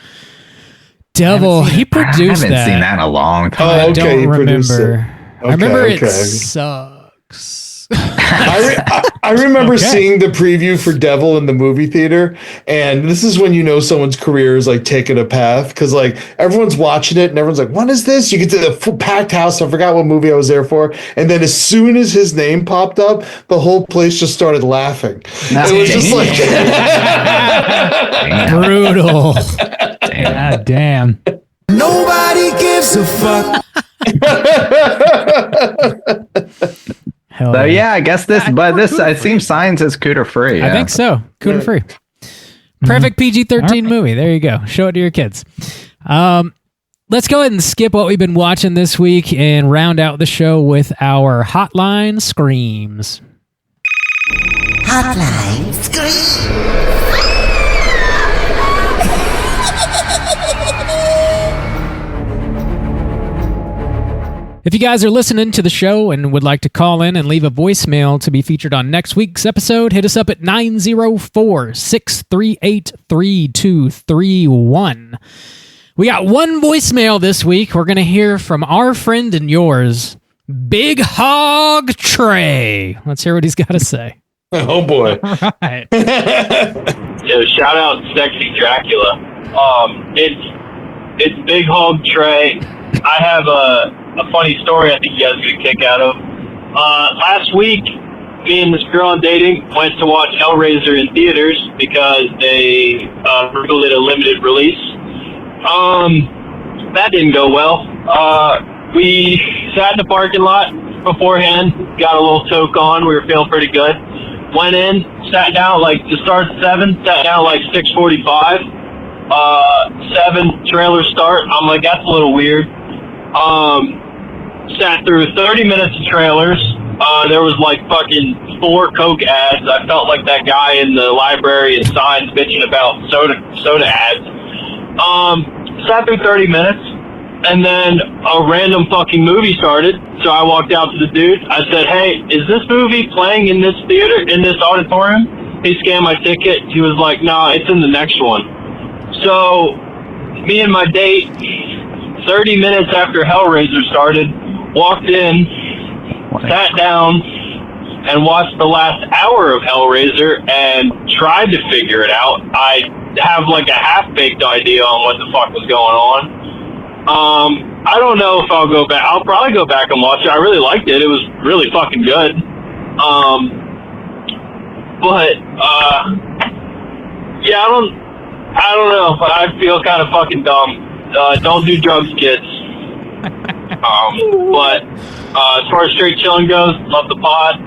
Devil. He produced I haven't seen that in a long time. Oh, I okay, don't he produced remember. it. I remember Okay, it okay. sucks. I remember seeing the preview for Devil in the movie theater, and this is when someone's career is like taking a path because like everyone's watching it and everyone's like, "What is this?" You get to the full packed house. I forgot what movie I was there for, and then as soon as his name popped up, the whole place just started laughing. It was just like Brutal. God damn. Nobody gives a fuck. Hell So yeah, I guess it seems Signs is Cooter free. I think so. Cooter free. Perfect PG-13 movie. There you go. Show it to your kids. Let's go ahead and skip what we've been watching this week and round out the show with our Hotline Screams. Hotline Scream. If you guys are listening to the show and would like to call in and leave a voicemail to be featured on next week's episode, hit us up at 904-638-3231. We got one voicemail this week. We're going to hear from our friend and yours, Big Hog Trey. Let's hear what he's got to say. oh boy. Right. Yo, shout out Sexy Dracula. It's Big Hog Trey. I have a funny story I think you guys get a kick out of. Last week, me and this girl I'm dating went to watch Hellraiser in theaters because they released a limited release. that didn't go well. We sat in the parking lot beforehand, got a little toke on. We were feeling pretty good. Went in, sat down to start at 7, sat down 6:45. 7 trailer start. I'm like, that's a little weird. Sat through 30 minutes of trailers. There was fucking 4 Coke ads. I felt like that guy in the library and signs bitching about soda ads. Sat through 30 minutes, and then a random fucking movie started. So I walked out to the dude. I said, "Hey, is this movie playing in this theater, in this auditorium?" He scanned my ticket. He was like, "No, it's in the next one." So me and my date, 30 minutes after Hellraiser started, walked in, sat down, and watched the last hour of Hellraiser and tried to figure it out. I have a half-baked idea on what the fuck was going on. I don't know if I'll go back. I'll probably go back and watch it. I really liked it. It was really fucking good. Yeah, I don't know, but I feel kind of fucking dumb. Don't do drugs, kids. But as far as straight chilling goes, love the pod.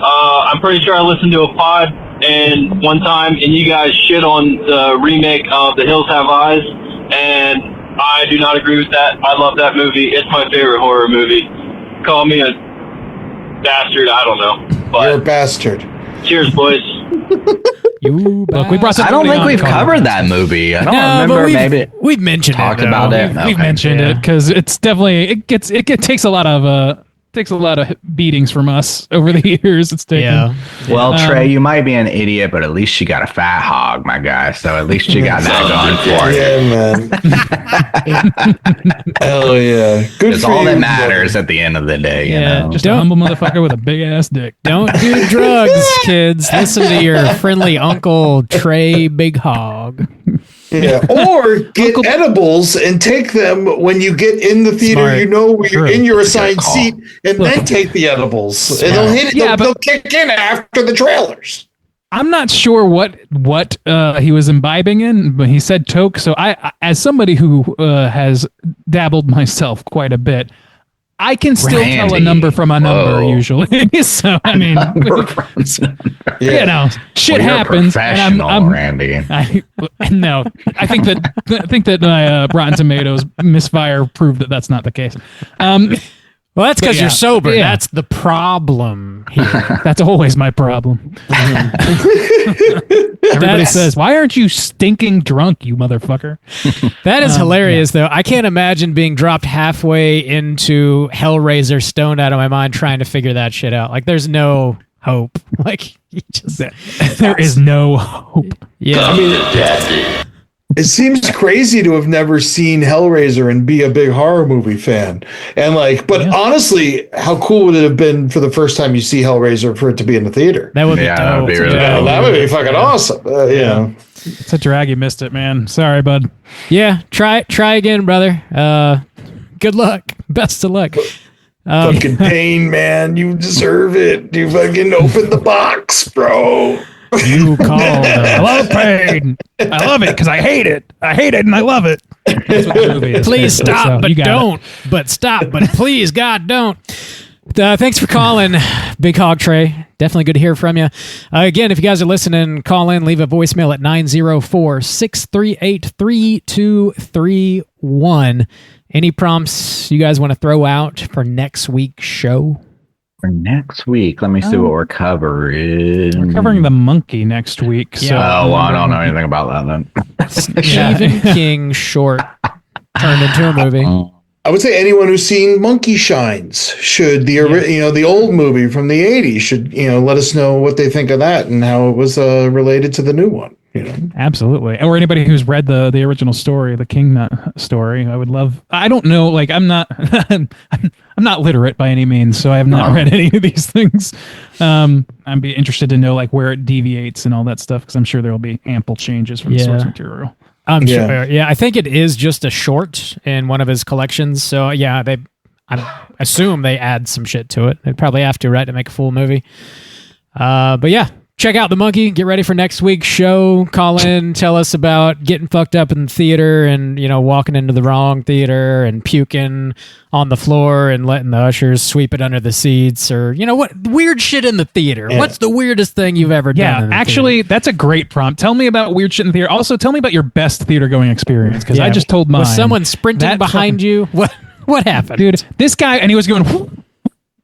I'm pretty sure I listened to a pod and one time, and you guys shit on the remake of The Hills Have Eyes, and I do not agree with that. I love that movie. It's my favorite horror movie. Call me a bastard. I don't know. But you're a bastard. Cheers, boys. Look, we brought I don't think we've covered that movie. I don't remember. Maybe we've mentioned talked it, about it. We've mentioned it because it's definitely it takes a lot of beatings from us over the years. It's taken. Yeah. Well, Trey, you might be an idiot, but at least you got a fat hog, my guy. So at least you got that going for you. Yeah, man. Hell yeah. Good It's for all you, that matters at the end of the day. You know? Just a humble motherfucker with a big ass dick. Don't do drugs, kids. Listen to your friendly Uncle Trey Big Hog. Yeah, or get edibles and take them when you get in the theater. Smart. You know where you're in your assigned call. seat, and then take the edibles. And they'll hit it. Yeah, They'll kick in after the trailers. I'm not sure what he was imbibing in, but he said toke. So I as somebody who has dabbled myself quite a bit, I can still tell a number from a number usually. So I mean, you know, shit happens. And I'm Randy. I think that my Rotten Tomatoes misfire proved that that's not the case. Well, that's because you're sober. Yeah. That's the problem here. That's always my problem. Everybody says, "Why aren't you stinking drunk, you motherfucker?" That is hilarious, though. I can't imagine being dropped halfway into Hellraiser, stoned out of my mind, trying to figure that shit out. Like, there's no hope. Like, you just there is no hope. Yeah, I mean, it seems crazy to have never seen Hellraiser and be a big horror movie fan. And but honestly, how cool would it have been for the first time you see Hellraiser for it to be in the theater? That would be dope. That would be really Yeah, that would be fucking awesome. Yeah. It's a drag. You missed it, man. Sorry, bud. Yeah, try again, brother. Good luck. Best of luck. Fucking pain, man. You deserve it. You fucking open the box, bro. You call. I love pain. I love it because I hate it. I hate it and I love it. That's what the movie is. Please stop, So, but you got don't. But stop, but please, God, don't. Thanks for calling, Big Hog Trey. Definitely good to hear from you. Again, if you guys are listening, call in, leave a voicemail at 904-638-3231. Any prompts you guys want to throw out for next week's show? For next week, let me see what we're covering. We're covering the monkey next week. So. Oh, well, I don't know anything about that then. Stephen King short turned into a movie. I would say anyone who's seen Monkey Shines should the old movie from the 80s should let us know what they think of that and how it was related to the new one. Absolutely. Or anybody who's read the original story, the King Nut story. I would love. I don't know. Like I'm not literate by any means, so I have not read any of these things. I'd be interested to know where it deviates and all that stuff because I'm sure there will be ample changes from the source material. I'm sure. Yeah, I think it is just a short in one of his collections. So yeah, I assume they add some shit to it. They'd probably have to, right, to make a full movie. But yeah, check out The Monkey. Get ready for next week's show. Call in, tell us about getting fucked up in the theater and, walking into the wrong theater and puking on the floor and letting the ushers sweep it under the seats, or, what weird shit in the theater. Yeah. What's the weirdest thing you've ever done in the actually, theater? That's a great prompt. Tell me about weird shit in the theater. Also, tell me about your best theater going experience, because I just told mine. Was someone sprinting behind you? What happened? Dude, this guy, and he was going...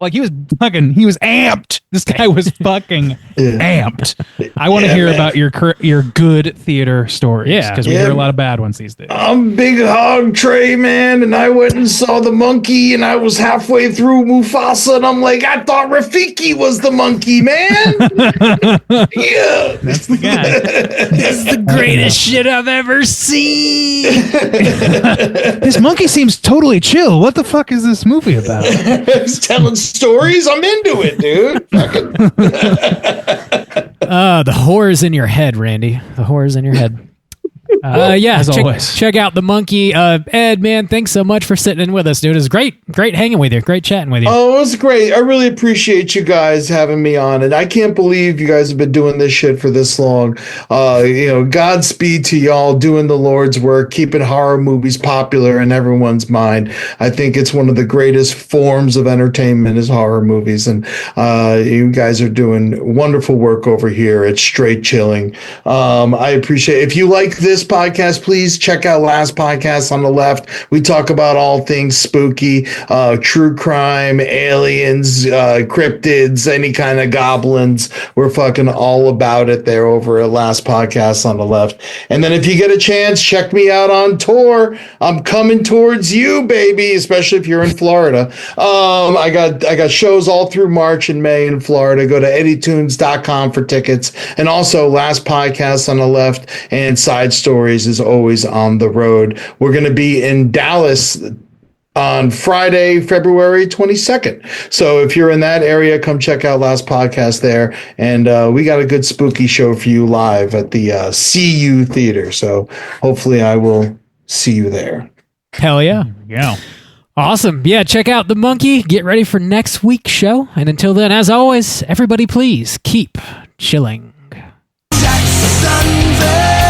Like he was amped. This guy was fucking amped. I want to hear about your good theater stories, because we hear a lot of bad ones these days. I'm Big Hog Trey, man, and I went and saw The Monkey, and I was halfway through Mufasa, and I'm like, I thought Rafiki was the monkey, man. Yeah, that's the guy. This is the greatest shit I've ever seen. This monkey seems totally chill. What the fuck is this movie about? He's telling stories. I'm into it, dude. The horrors in your head, Randy. The horrors in your head. As always. Check out The Monkey. Ed, man, thanks so much for sitting in with us, dude. It was great hanging with you. Great chatting with you. Oh, it was great. I really appreciate you guys having me on, and I can't believe you guys have been doing this shit for this long. Godspeed to y'all doing the Lord's work, keeping horror movies popular in everyone's mind. I think it's one of the greatest forms of entertainment is horror movies, and you guys are doing wonderful work over here at Straight Chilling. I appreciate it. If you like this podcast, please check out last podcast on the left. We talk about all things spooky, true crime, aliens, cryptids, any kind of goblins. We're fucking all about it there over at last podcast on the left. And then if you get a chance, check me out on tour. I'm coming towards you, baby, especially if you're in Florida. I got shows all through March and May in Florida. Go to eddytunes.com for tickets. And also last podcast on the left and Side Stories is always on the road. We're going to be in Dallas on Friday, February 22nd. So if you're in that area, come check out last podcast there. And we got a good spooky show for you live at the CU Theater. So hopefully I will see you there. Hell yeah. Yeah. Awesome. Yeah, check out The Monkey. Get ready for next week's show. And until then, as always, everybody please keep chilling. Jacksonville.